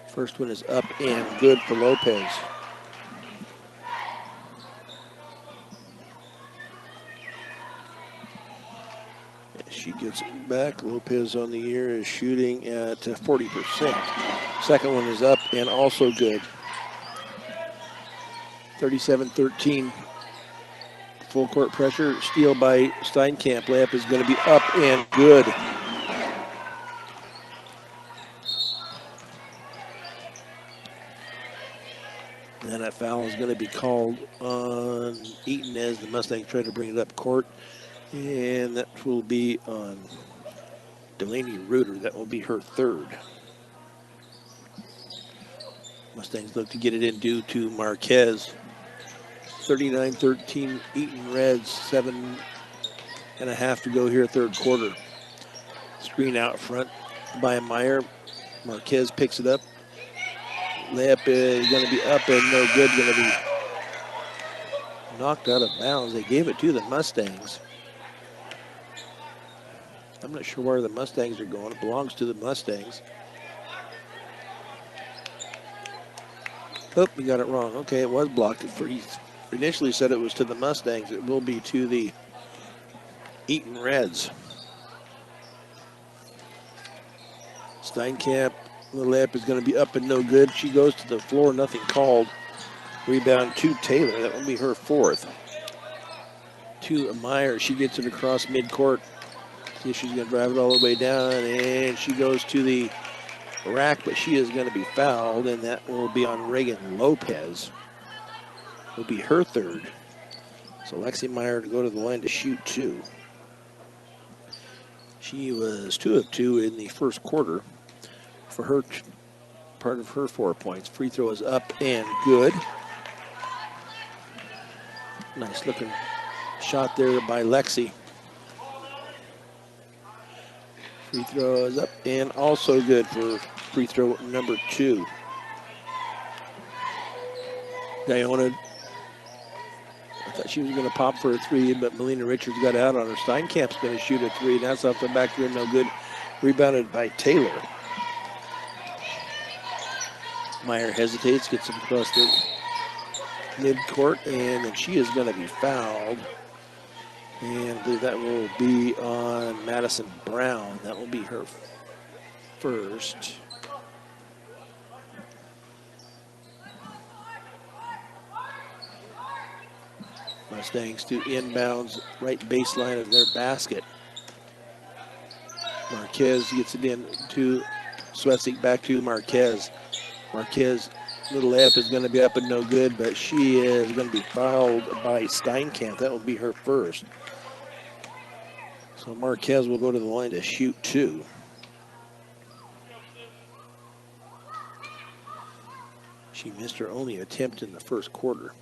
First one is up and good for Lopez. She gets it back. Lopez on the year is shooting at 40%. Second one is up and also good. 37-13. Full court pressure. Steal by Steinkamp. Layup is going to be up and good. And that foul is going to be called on Eaton as the Mustangs try to bring it up court. And that will be on Delaney Reuter. That will be her third. Mustangs look to get it in due to Marquez. 39-13 Eaton Reds, 7.5 to go here, third quarter. Screen out front by Meyer. Marquez picks it up. Layup is going to be up and no good. Going to be knocked out of bounds. They gave it to the Mustangs. I'm not sure where the Mustangs are going. It belongs to the Mustangs. Oh, we got it wrong. Okay, it was blocked. He initially said it was to the Mustangs. It will be to the Eaton Reds. Steinkamp, the layup is going to be up and no good. She goes to the floor, nothing called. Rebound to Taylor. That will be her fourth. To Meyer. She gets it across midcourt. See if she's going to drive it all the way down, and she goes to the rack, but she is going to be fouled, and that will be on Reagan Lopez. Will be her third. So Lexi Meyer to go to the line to shoot 2. She was 2 of 2 in the first quarter for her part of her 4 points. Free throw is up and good. Nice looking shot there by Lexi. Free throw is up and also good for free throw number 2. Guyona thought she was going to pop for a three, but Melina Richards got out on her. Steinkamp's going to shoot a three, and that's off the back rim, no good. Rebounded by Taylor. Meyer hesitates, gets him across the midcourt, and then she is going to be fouled. And I believe that will be on Madison Brown. That will be her first. Mustangs to inbounds right baseline of their basket. Marquez gets it in to Swetsik, back to Marquez. Marquez, little layup is going to be up and no good, but she is going to be fouled by Steinkamp. That will be her first. So Marquez will go to the line to shoot two. She missed her only attempt in the first quarter.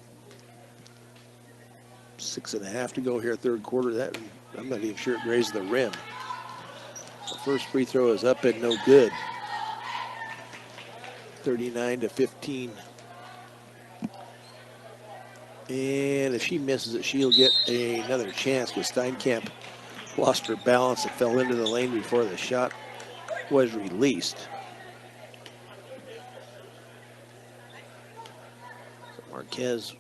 6.5 to go here, third quarter. That I'm not even sure it grazed the rim. The first free throw is up and no good. 39-15. And if she misses it, she'll get another chance because Steinkamp lost her balance and fell into the lane before the shot was released. So Marquez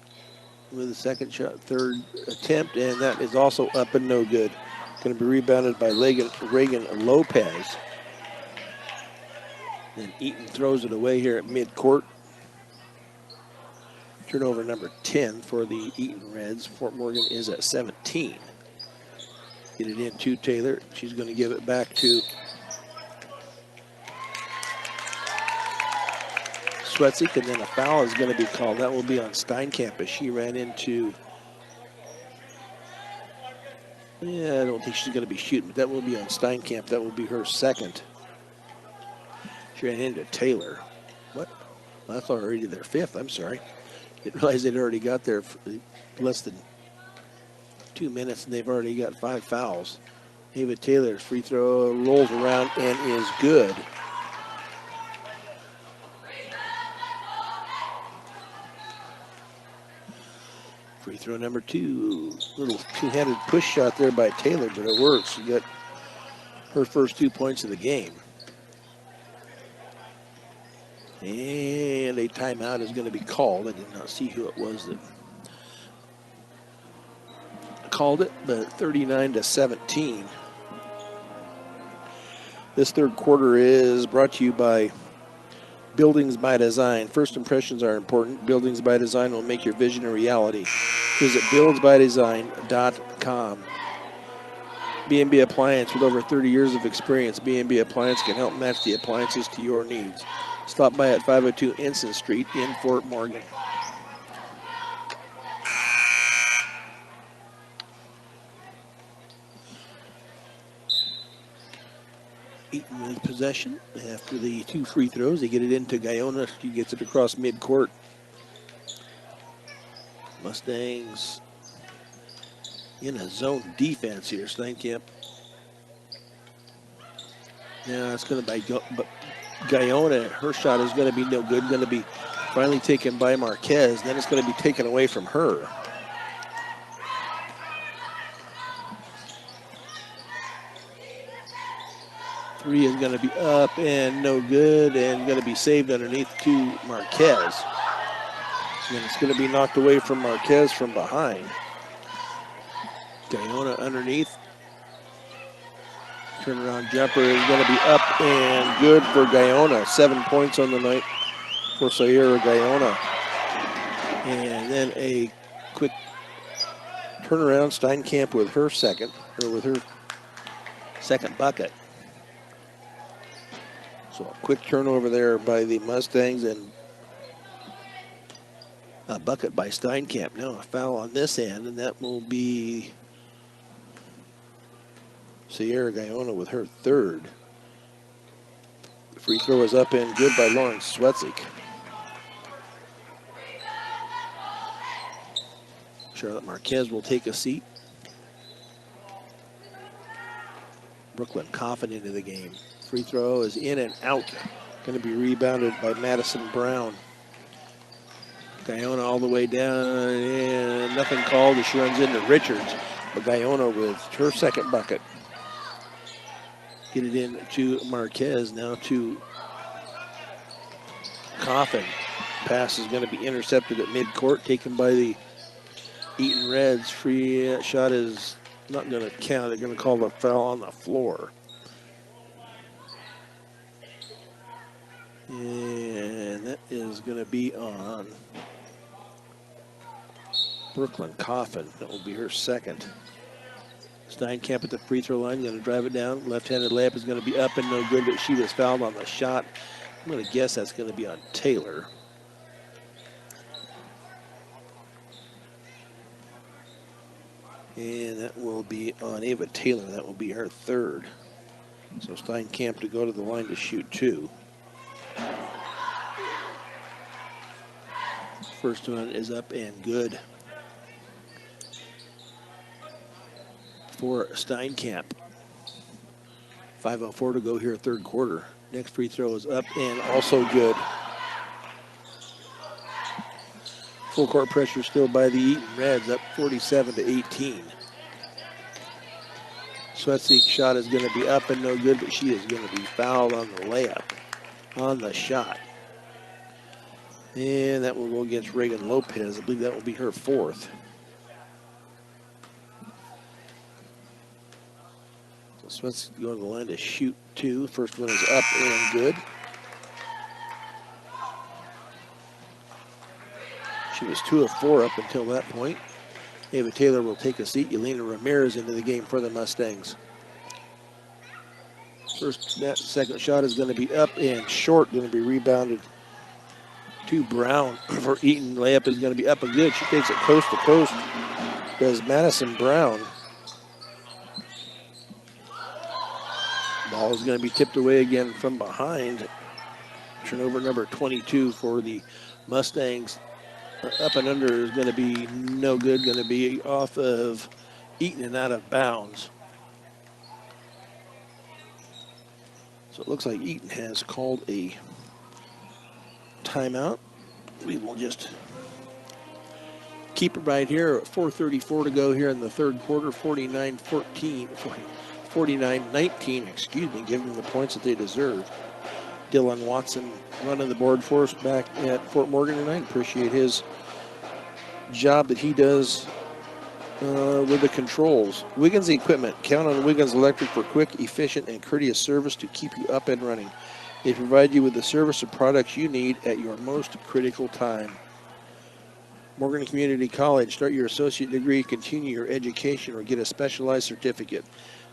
with the second shot, third attempt, and that is also up and no good. Going to be rebounded by Reagan Lopez. Then Eaton throws it away here at midcourt. Turnover number 10 for the Eaton Reds. Fort Morgan is at 17. Get it in to Taylor. She's going to give it back to Swetsik, and then a foul is going to be called. That will be on Steinkamp as she ran into, I don't think she's going to be shooting, but that will be on Steinkamp. That will be her second. She ran into Taylor. What? Well, that's already their fifth. I'm sorry. Didn't realize they'd already got there for less than 2 minutes, and they've already got 5 fouls. Ava Taylor's free throw rolls around and is good. Free throw number 2. Little two-handed push shot there by Taylor, but it works. She got her first 2 points of the game. And a timeout is going to be called. I did not see who it was that called it, but 39-17. This third quarter is brought to you by Buildings by Design. First impressions are important. Buildings by Design will make your vision a reality. Visit buildsbydesign.com. B&B Appliance, with over 30 years of experience, B&B Appliance can help match the appliances to your needs. Stop by at 502 Ensign Street in Fort Morgan. Eaton with possession after the 2 free throws. They get it into Guyona. She gets it across midcourt. Mustangs in a zone defense here. Steinkamp. Now it's going to be Guyona. Her shot is going to be no good. Going to be finally taken by Marquez. Then it's going to be taken away from her. Three is going to be up and no good, and going to be saved underneath to Marquez. And it's going to be knocked away from Marquez from behind. Guyona underneath. Turnaround jumper is going to be up and good for Guyona. 7 points on the night for Sierra Guyona. And then a quick turnaround. Steinkamp with her second bucket. So a quick turnover there by the Mustangs and a bucket by Steinkamp. Now a foul on this end, and that will be Sierra Guyona with her third. The free throw is up and good by Lawrence Swetsik. Charlotte Marquez will take a seat. Brooklyn Coffin into the game. Free throw is in and out. Going to be rebounded by Madison Brown. Guyona all the way down, and nothing called as she runs into Richards. But Guyona with her second bucket. Get it in to Marquez, now to Coffin. Pass is going to be intercepted at midcourt, taken by the Eaton Reds. Free shot is not going to count. They're going to call the foul on the floor. And that is going to be on Brooklyn Coffin. That will be her second. Steinkamp at the free throw line, going to drive it down. Left-handed layup is going to be up and no good, but she was fouled on the shot. I'm going to guess that's going to be on Taylor. And that will be on Ava Taylor. That will be her third. So Steinkamp to go to the line to shoot two. First one is up and good for Steinkamp. 5:04 to go here, third quarter. Next free throw is up and also good. Full court pressure still by the Eaton Reds, up 47-18. Sweatseek's shot is going to be up and no good, but she is going to be fouled on the layup, on the shot. And that will go against Reagan Lopez. I believe that will be her fourth. So let's go to the line to shoot two. First one is up and good. She was 2 of 4 up until that point. Ava Taylor will take a seat. Yelena Ramirez into the game for the Mustangs. Second shot is going to be up and short, going to be rebounded to Brown for Eaton. Layup is going to be up and good. She takes it coast to coast. Does Madison Brown. Ball is going to be tipped away again from behind. Turnover number 22 for the Mustangs. Up and under is going to be no good. Going to be off of Eaton and out of bounds. So it looks like Eaton has called a timeout. We will just keep it right here. 4:34 to go here in the third quarter. 49-19, excuse me, give them the points that they deserve. Dylan Watson running the board for us back at Fort Morgan tonight. Appreciate his job that he does with the controls. Wiggins Equipment. Count on Wiggins Electric for quick, efficient, and courteous service to keep you up and running. They provide you with the service and products you need at your most critical time. Morgan Community College. Start your associate degree, continue your education, or get a specialized certificate.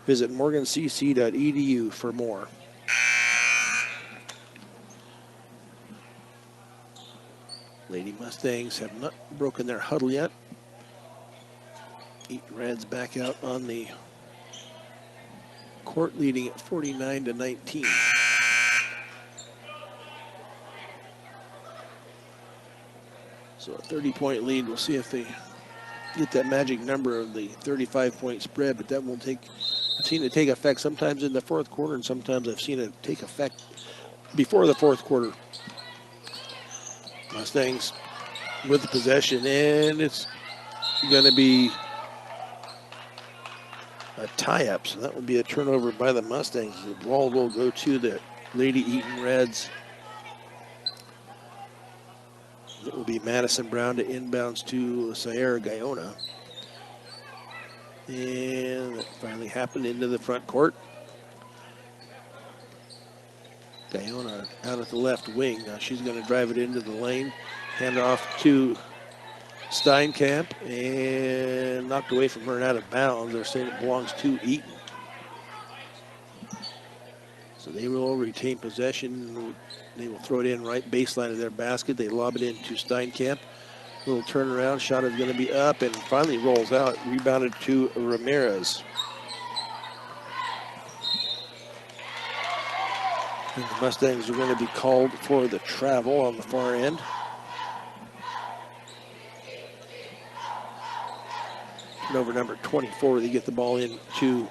Visit morgancc.edu for more. Lady Mustangs have not broken their huddle yet. Eaton Reds back out on the court, leading at 49-19. So a 30-point lead. We'll see if they get that magic number of the 35-point spread, but that will take, I've seen it take effect sometimes in the fourth quarter, and sometimes I've seen it take effect before the fourth quarter. Mustangs with the possession, and it's going to be a tie-up, so that will be a turnover by the Mustangs. The ball will go to the Lady Eaton Reds. It will be Madison Brown to inbounds to Sierra Guyona. And that finally happened into the front court. Guyona out at the left wing. Now she's going to drive it into the lane. Hand off to Steinkamp, and knocked away from her and out of bounds. They're saying it belongs to Eaton. So they will retain possession. They will throw it in right baseline of their basket. They lob it into Steinkamp. Little turnaround. Shot is going to be up and finally rolls out. Rebounded to Ramirez. And the Mustangs are going to be called for the travel on the far end. Turnover number 24. They get the ball in to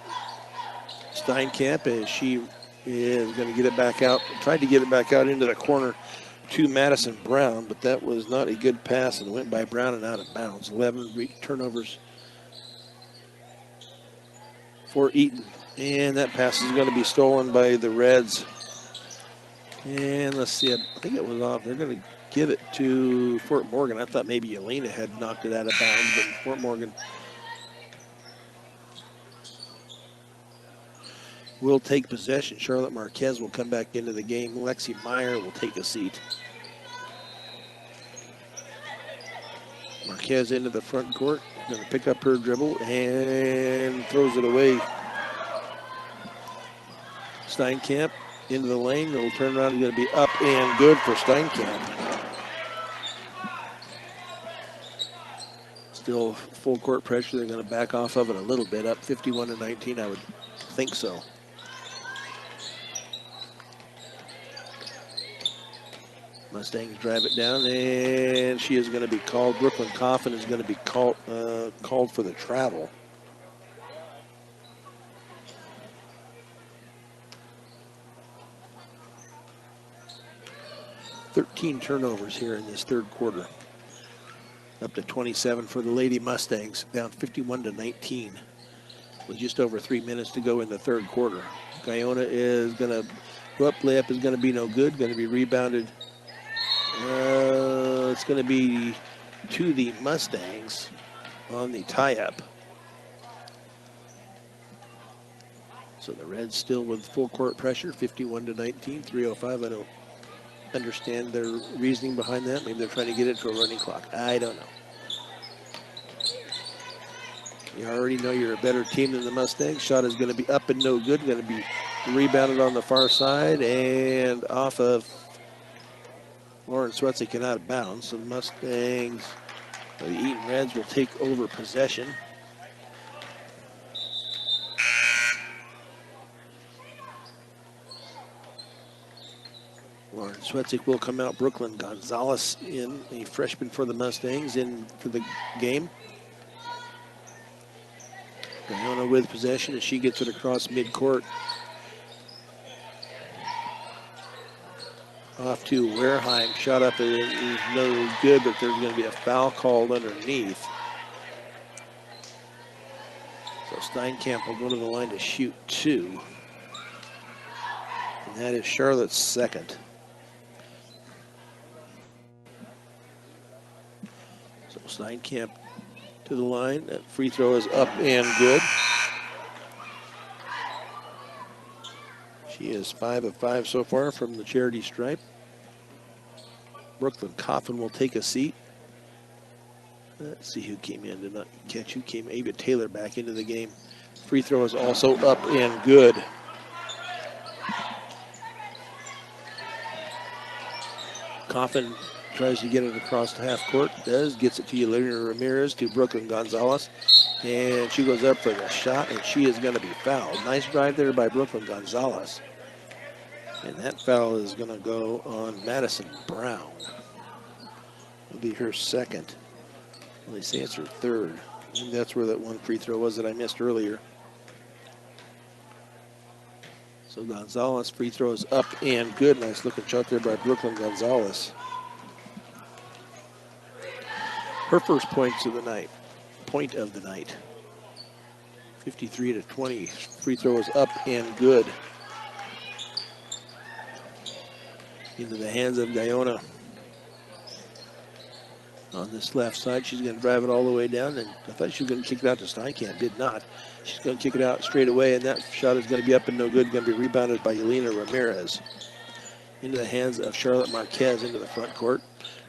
Steinkamp as she is going to get it back out. Tried to get it back out into the corner to Madison Brown, but that was not a good pass and went by Brown and out of bounds. 11 turnovers for Eaton. And that pass is going to be stolen by the Reds. And let's see, I think it was off. They're going to give it to Fort Morgan. I thought maybe Yelena had knocked it out of bounds, but Fort Morgan will take possession. Charlotte Marquez will come back into the game. Lexi Meyer will take a seat. Marquez into the front court. Going to pick up her dribble and throws it away. Steinkamp into the lane. It'll turn around. It's going to be up and good for Steinkamp. Still full court pressure. They're going to back off of it a little bit. Up 51-19, I would think so. Mustangs drive it down, and she is going to be called. Brooklyn Coffin is going to be called for the travel. "13 turnovers here in this third quarter. Up to 27 for the Lady Mustangs, down 51-19 with just over 3 minutes to go in the third quarter. Guyona is going to go up, layup is going to be no good, going to be rebounded. It's going to be to the Mustangs on the tie-up. So the Reds still with full court pressure, 51-19, 3:05. I don't understand their reasoning behind that. Maybe they're trying to get it to a running clock. I don't know. You already know you're a better team than the Mustangs. Shot is going to be up and no good. Going to be rebounded on the far side and off of Lauren Swetzik and out of bounds. So the Mustangs, the Eaton Reds, will take over possession. Lauren Swetzik will come out. Brooklyn Gonzalez in, a freshman for the Mustangs, in for the game. Guyona with possession as she gets it across midcourt. Off to Wareheim. Shot up is no good, but there's going to be a foul called underneath. So Steinkamp will go to the line to shoot 2. And that is Charlotte's second. So Steinkamp to the line. That free throw is up and good. She is 5 of 5 so far from the charity stripe. Brooklyn Coffin will take a seat. Let's see who came in. Did not catch who came. Ava Taylor back into the game. Free throw is also up and good. Coffin tries to get it across the half court. Does. Gets it to Yelena Ramirez, to Brooklyn Gonzalez. And she goes up for the shot, and she is going to be fouled. Nice drive there by Brooklyn Gonzalez. And that foul is going to go on Madison Brown. It'll be her second. Well, they say it's her third. I think that's where that one free throw was that I missed earlier. So Gonzalez free throw is up and good. Nice looking shot there by Brooklyn Gonzalez. Her first points of the night. Point of the night. 53-20. Free throw is up and good. Into the hands of Guyona. On this left side, she's going to drive it all the way down, and I thought she was going to kick it out to Steinkamp. Did not. She's going to kick it out straight away, and that shot is going to be up and no good. Going to be rebounded by Yelena Ramirez. Into the hands of Charlotte Marquez into the front court.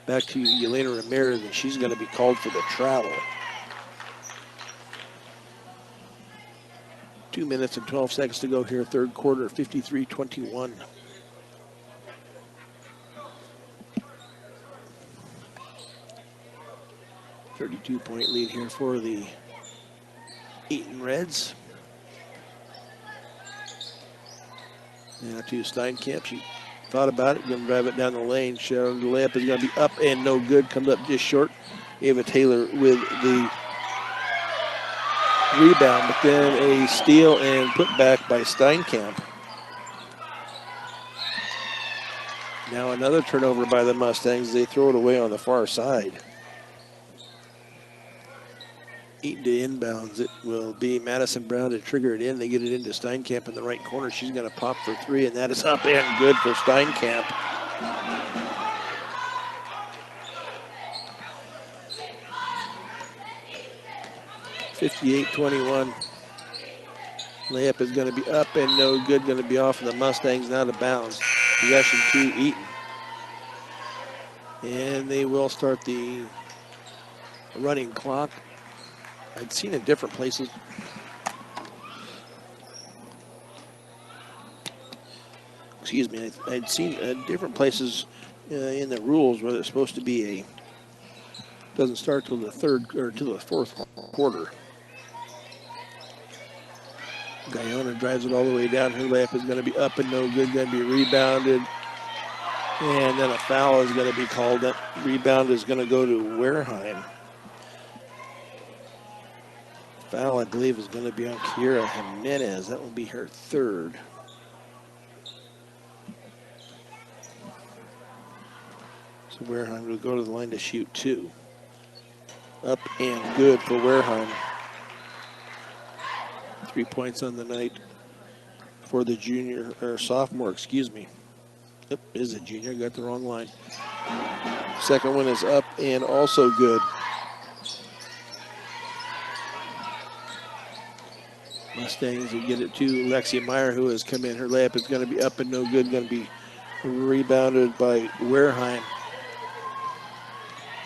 Back to Yelena Ramirez, and she's going to be called for the travel. 2 minutes and 12 seconds to go here, third quarter, 53-21. .32 lead here for the Eaton Reds. Now to Steinkamp. She thought about it, going to drive it down the lane. The layup is going to be up and no good. Comes up just short. Ava Taylor with the rebound, but then a steal and put back by Steinkamp. Now another turnover by the Mustangs. They throw it away on the far side. Eaton to inbounds. It will be Madison Brown to trigger it in. They get it into Steinkamp in the right corner. She's going to pop for three, and that is up and good for Steinkamp. (58-21). Layup is going to be up and no good. Going to be off, and the Mustangs now to bounds. Possession to Eaton. And they will start the running clock. I'd seen in different places. Excuse me. I'd seen different places in the rules where it's supposed to be doesn't start till the third or till the fourth quarter. Guyona drives it all the way down. Her layup is going to be up and no good. Going to be rebounded. And then a foul is going to be called. That rebound is going to go to Wareheim. Foul, I believe, is going to be on Kiera Jimenez. That will be her third. So Wareheim will go to the line to shoot two. Up and good for Wareheim. 3 points on the night for the junior, or sophomore, excuse me. Yep, is a junior, got the wrong line. Second one is up and also good. Mustangs will get it to Lexi Meyer, who has come in. Her layup is going to be up and no good, going to be rebounded by Wareheim.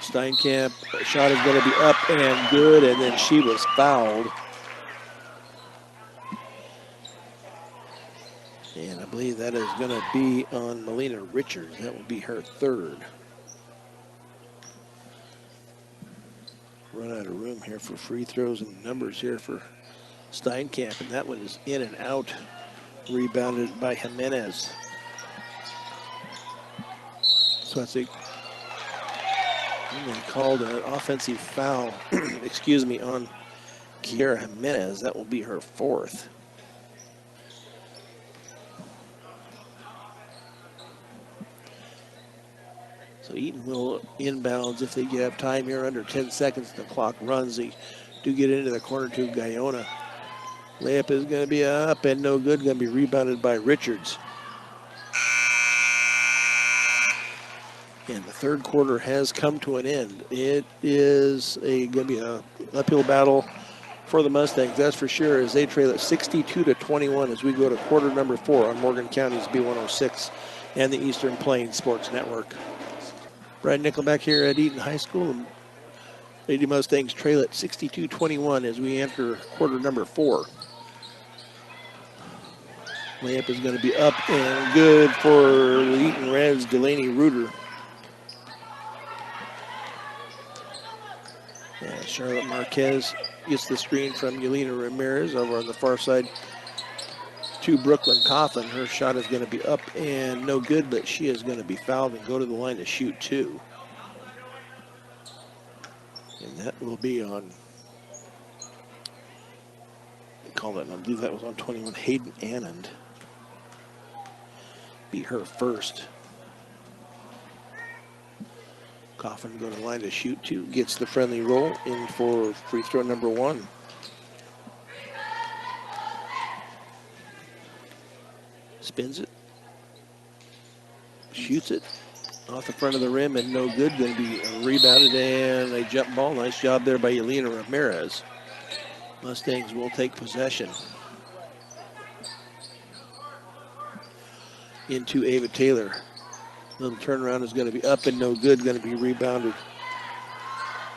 Steinkamp, shot is going to be up and good, and then she was fouled. And I believe that is going to be on Melina Richards. That will be her third. Run out of room here for free throws and numbers here for Steinkamp, and that one is in and out, rebounded by Jimenez. So I think they called an offensive foul, excuse me, on Kiera Jimenez. That will be her fourth. So Eaton will inbounds if they have time here, under 10 seconds. The clock runs. They do get into the corner to Guyona. Layup is going to be up and no good. Going to be rebounded by Richards. And the third quarter has come to an end. It is going to be an uphill battle for the Mustangs, that's for sure, as they trail at 62-21 as we go to quarter number 4 on Morgan County's B106 and the Eastern Plains Sports Network. Brad Nickelback here at Eaton High School. Lady Mustangs trail at 62-21 as we enter quarter number 4. Layup is going to be up and good for the Eaton Reds, Delaney Reuter. Yeah, Charlotte Marquez gets the screen from Yelena Ramirez over on the far side to Brooklyn Coughlin. Her shot is going to be up and no good, but she is going to be fouled and go to the line to shoot two. And that will be on, call that, I believe that was on 21, Hayden Anand. Be her first. Coughlin go to the line to shoot two, gets the friendly roll in for free throw number 1. Spins it, shoots it off the front of the rim and no good. Going to be rebounded and a jump ball. Nice job there by Yelena Ramirez. Mustangs will take possession. Into Ava Taylor. Little turnaround is going to be up and no good. Going to be rebounded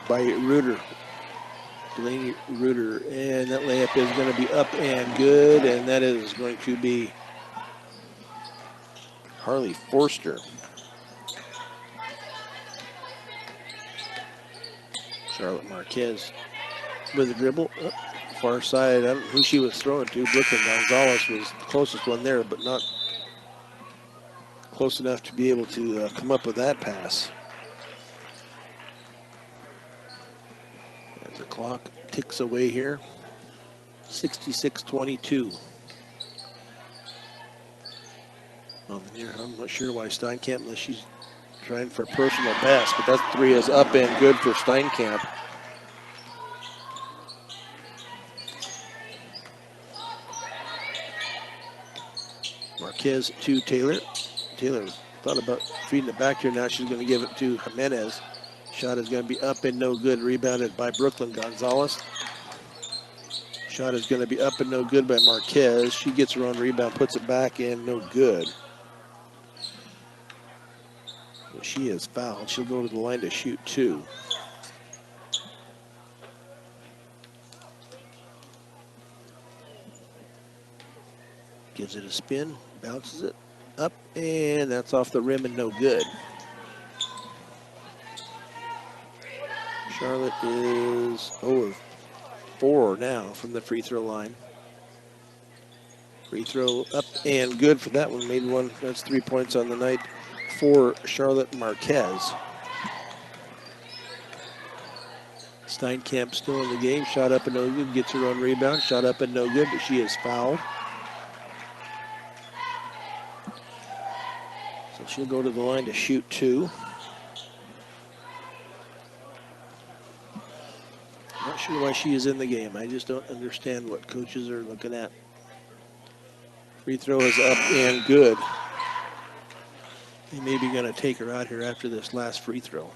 by Reuter. Delaney Reuter. And that layup is going to be up and good. And that is going to be Harley Forster. Charlotte Marquez with a dribble. Oh, far side. I don't know who she was throwing to. Brooklyn Gonzalez was the closest one there, but not close enough to be able to come up with that pass. As the clock ticks away here. 66-22. On the Yeah, I'm not sure why Steinkamp, unless she's trying for personal best, but that three is up and good for Steinkamp. Marquez to Taylor. Taylor thought about feeding it back here. Now she's going to give it to Jimenez. Shot is going to be up and no good. Rebounded by Brooklyn Gonzalez. Shot is going to be up and no good by Marquez. She gets her own rebound, puts it back in, no good. She is fouled. She'll go to the line to shoot two. Gives it a spin, bounces it up, and that's off the rim and no good. Charlotte is 0 of 4 now from the free throw line. Free throw up and good for that one. Made one. That's 3 points on the night for Charlotte Marquez. Steinkamp still in the game. Shot up and no good. Gets her own rebound. Shot up and no good, but she is fouled. So she'll go to the line to shoot two. Not sure why she is in the game. I just don't understand what coaches are looking at. Free throw is up and good. They may be going to take her out here after this last free throw.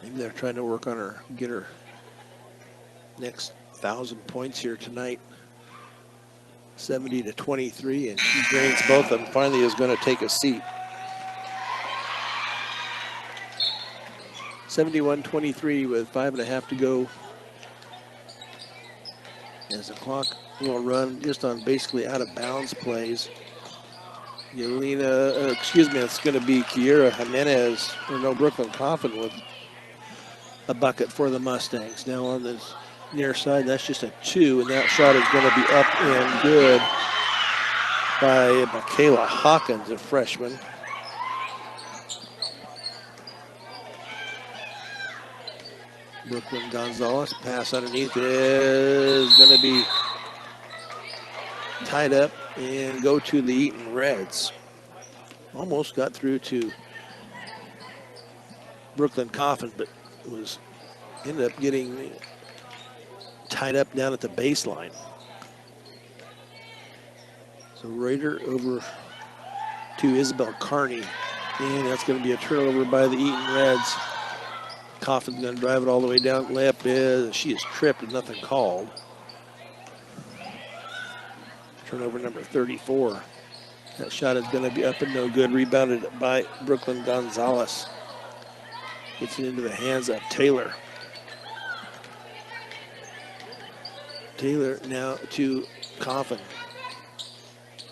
Maybe they're trying to work on her, get her next 1,000 points here tonight. 70 to 23, and she drains both of them. Finally is going to take a seat. 71-23 with 5.5 to go. As the clock will run just on basically out of bounds plays. It's going to be Kiera Jimenez, or no, Brooklyn Coffin with a bucket for the Mustangs. Now on this near side, that's just a 2, and that shot is going to be up and good by Michaela Hawkins, a freshman. Brooklyn Gonzalez, pass underneath is going to be tied up and go to the Eaton Reds. Almost got through to Brooklyn Coffin, but ended up getting tied up down at the baseline. So Reuter over to Isabel Carney, and that's going to be a turnover by the Eaton Reds. Coffin's going to drive it all the way down. Layup is, she is tripped and nothing called. Turnover number 34. That shot is going to be up and no good. Rebounded by Brooklyn Gonzalez. Gets it into the hands of Taylor. Taylor now to Coffin.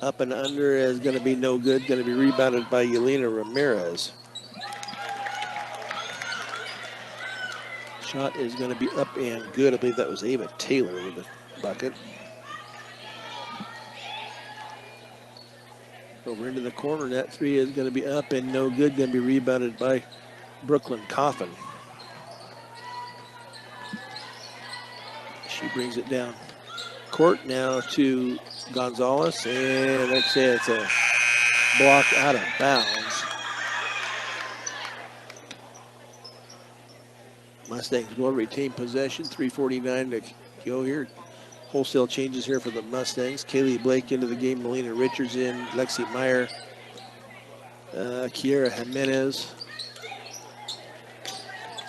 Up and under is going to be no good. Going to be rebounded by Yelena Ramirez. Shot is going to be up and good. I believe that was Ava Taylor with the bucket. Over into the corner. That three is going to be up and no good. Going to be rebounded by Brooklyn Coffin. She brings it down court now to Gonzalez, and let's say it's a block out of bounds. Mustangs will retain possession. 3:49 to go here. Wholesale changes here for the Mustangs. Kaylee Blake into the game. Melina Richards in. Lexi Meyer. Kiera Jimenez.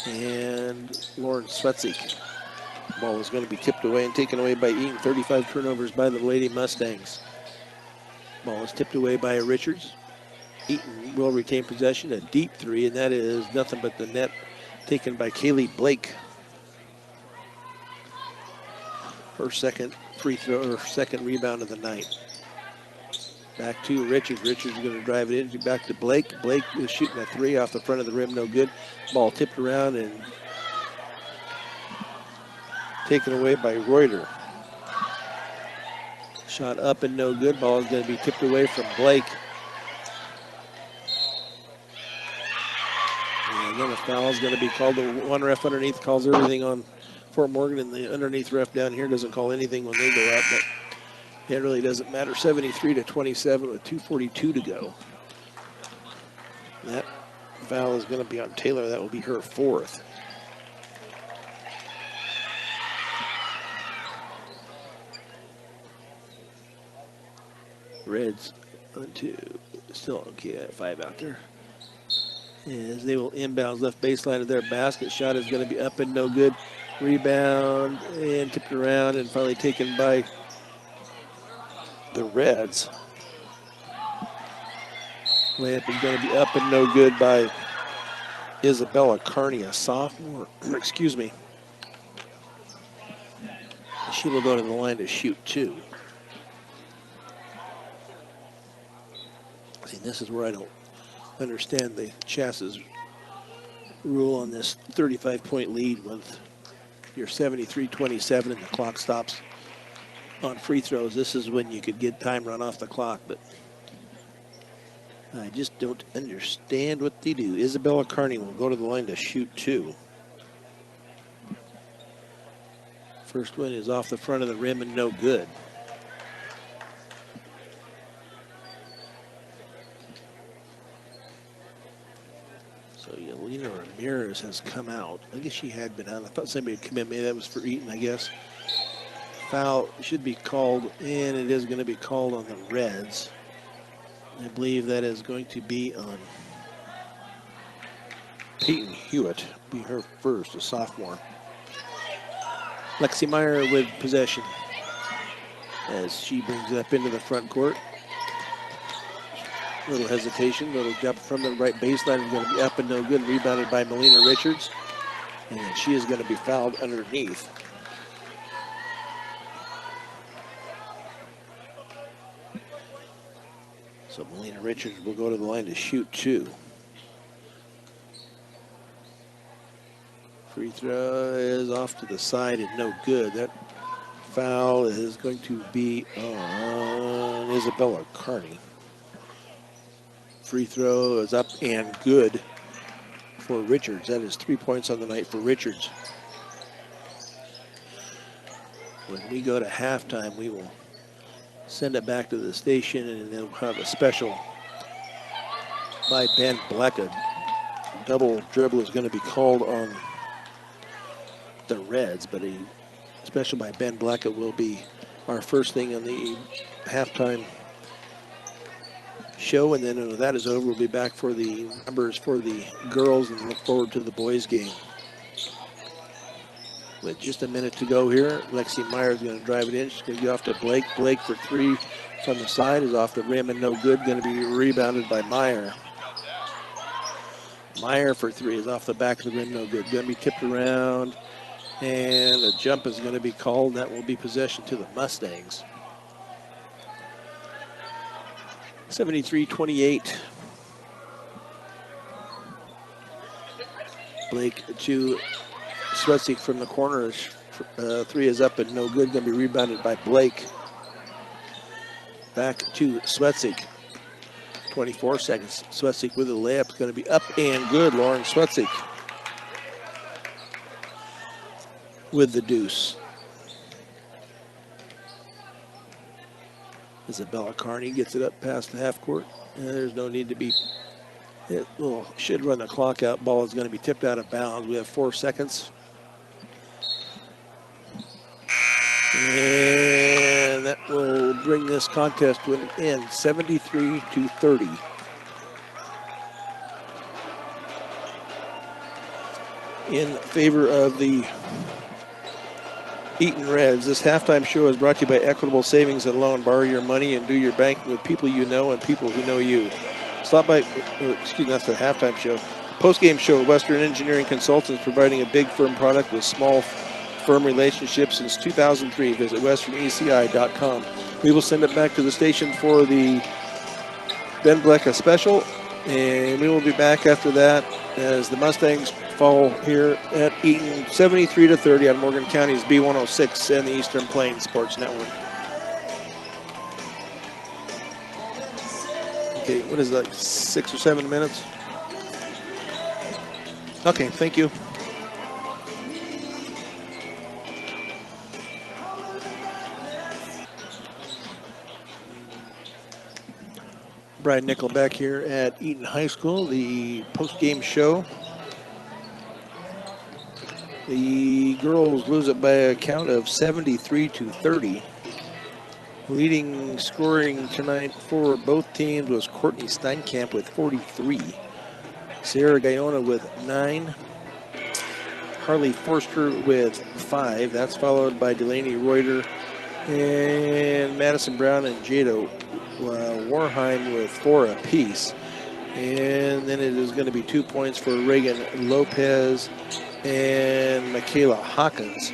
And Lauren Svetzik. Ball is going to be tipped away and taken away by Eaton. 35 turnovers by the Lady Mustangs. Ball is tipped away by Richards. Eaton will retain possession. A deep three, and that is nothing but the net taken by Kaylee Blake. Her second free throw, or second rebound of the night. Back to Richards. Richards is going to drive it in. Back to Blake. Blake is shooting a three off the front of the rim. No good. Ball tipped around and taken away by Reuter. Shot up and no good. Ball is going to be tipped away from Blake. And then a foul is going to be called. The one ref underneath calls everything on Fort Morgan, and the underneath ref down here doesn't call anything when they go up. But It really doesn't matter. 73-27 with 2:42 to go. That foul is going to be on Taylor. That will be her fourth. Reds on two. Still okay at 5 out there. As they will inbounds left baseline of their basket. Shot is going to be up and no good. Rebound and tipped around and finally taken by the Reds. Layup is going to be up and no good by Isabella Carney, a sophomore. Excuse me. She will go to the line to shoot two. See, this is where I don't understand the chassis rule on this 35-point lead with your 73-27 and the clock stops on free throws. This is when you could get time run off the clock, but I just don't understand what they do. Isabella Carney will go to the line to shoot two. First one is off the front of the rim and no good. So Yelena Ramirez has come out. I guess she had been out. I thought somebody had come in. Maybe that was for Eaton, I guess. Foul should be called, and it is going to be called on the Reds. I believe that is going to be on Peyton Hewitt. Be her first, a sophomore. Lexi Meyer with possession as she brings it up into the front court. Little hesitation, little jump from the right baseline. Going to be up and no good. Rebounded by Melina Richards. And she is going to be fouled underneath. So Melina Richards will go to the line to shoot two. Free throw is off to the side and no good. That foul is going to be on Isabella Carney. Free throw is up and good for Richards. That is 3 points on the night for Richards. When we go to halftime, we will send it back to the station and then we'll have a special by Ben Black. A double dribble is going to be called on the Reds, but a special by Ben Blackett will be our first thing on the halftime show, and then when that is over, we'll be back for the numbers for the girls and look forward to the boys game. With just a minute to go here, Lexi Meyer is going to drive it in. She's going to get off to Blake. Blake for three from the side is off the rim and no good. Going to be rebounded by Meyer. Meyer for three is off the back of the rim, no good. Going to be tipped around, and a jump is going to be called. That will be possession to the Mustangs. 73-28. Blake to Swetzik from the corner. Three is up and no good. Going to be rebounded by Blake. Back to Swetzik. 24 seconds. Swetzik with a layup. It's going to be up and good. Lauren Swetzik with the deuce. Isabella Carney gets it up past the half court. And there's no need to be. It should run the clock out. Ball is going to be tipped out of bounds. We have 4 seconds. And that will bring this contest to an end, 73-30. In favor of the Eaton Reds. This halftime show is brought to you by Equitable Savings and Loan. Borrow your money and do your banking with people you know and people who know you. Stop by, excuse me, that's the halftime show. Post-game show, Western Engineering Consultants, providing a big firm product with small firm relationships since 2003. Visit westerneci.com. We will send it back to the station for the Ben Blecka special, and we will be back after that as the Mustangs fall here at Eaton, 73-30 on Morgan County's B106 and the Eastern Plains Sports Network. Okay, what is that, 6 or 7 minutes? Okay, thank you. Brian Nickelback here at Eaton High School, the post-game show. The girls lose it by a count of 73-30. Leading scoring tonight for both teams was Courtney Steinkamp with 43. Sierra Guyona with 9. Harley Forster with 5. That's followed by Delaney Reuter and Madison Brown and Jada Warheim with 4 apiece. And then it is going to be 2 points for Reagan Lopez and Michaela Hawkins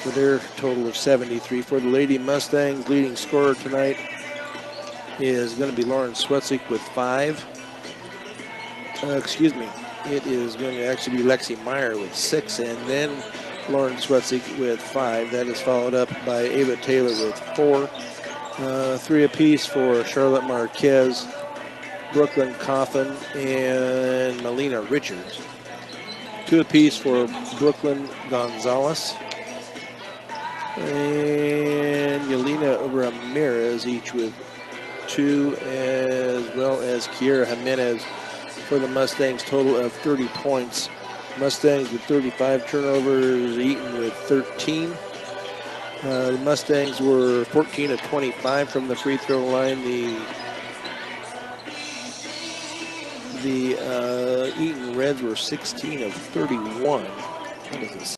for their total of 73. For the Lady Mustangs, leading scorer tonight is going to be Lauren Swetzik with 5. It is going to actually be Lexi Meyer with 6, and then Lauren Swetzik with 5. That is followed up by Ava Taylor with 4. 3 apiece for Charlotte Marquez, Brooklyn Coffin, and Melina Richards. 2 apiece for Brooklyn Gonzalez and Yelena Ramirez, each with 2, as well as Kiera Jimenez for the Mustangs, total of 30 points. Mustangs with 35 turnovers, Eaton with 13. The Mustangs were 14 of 25 from the free throw line. The Eaton Reds were 16 of 31. What is this?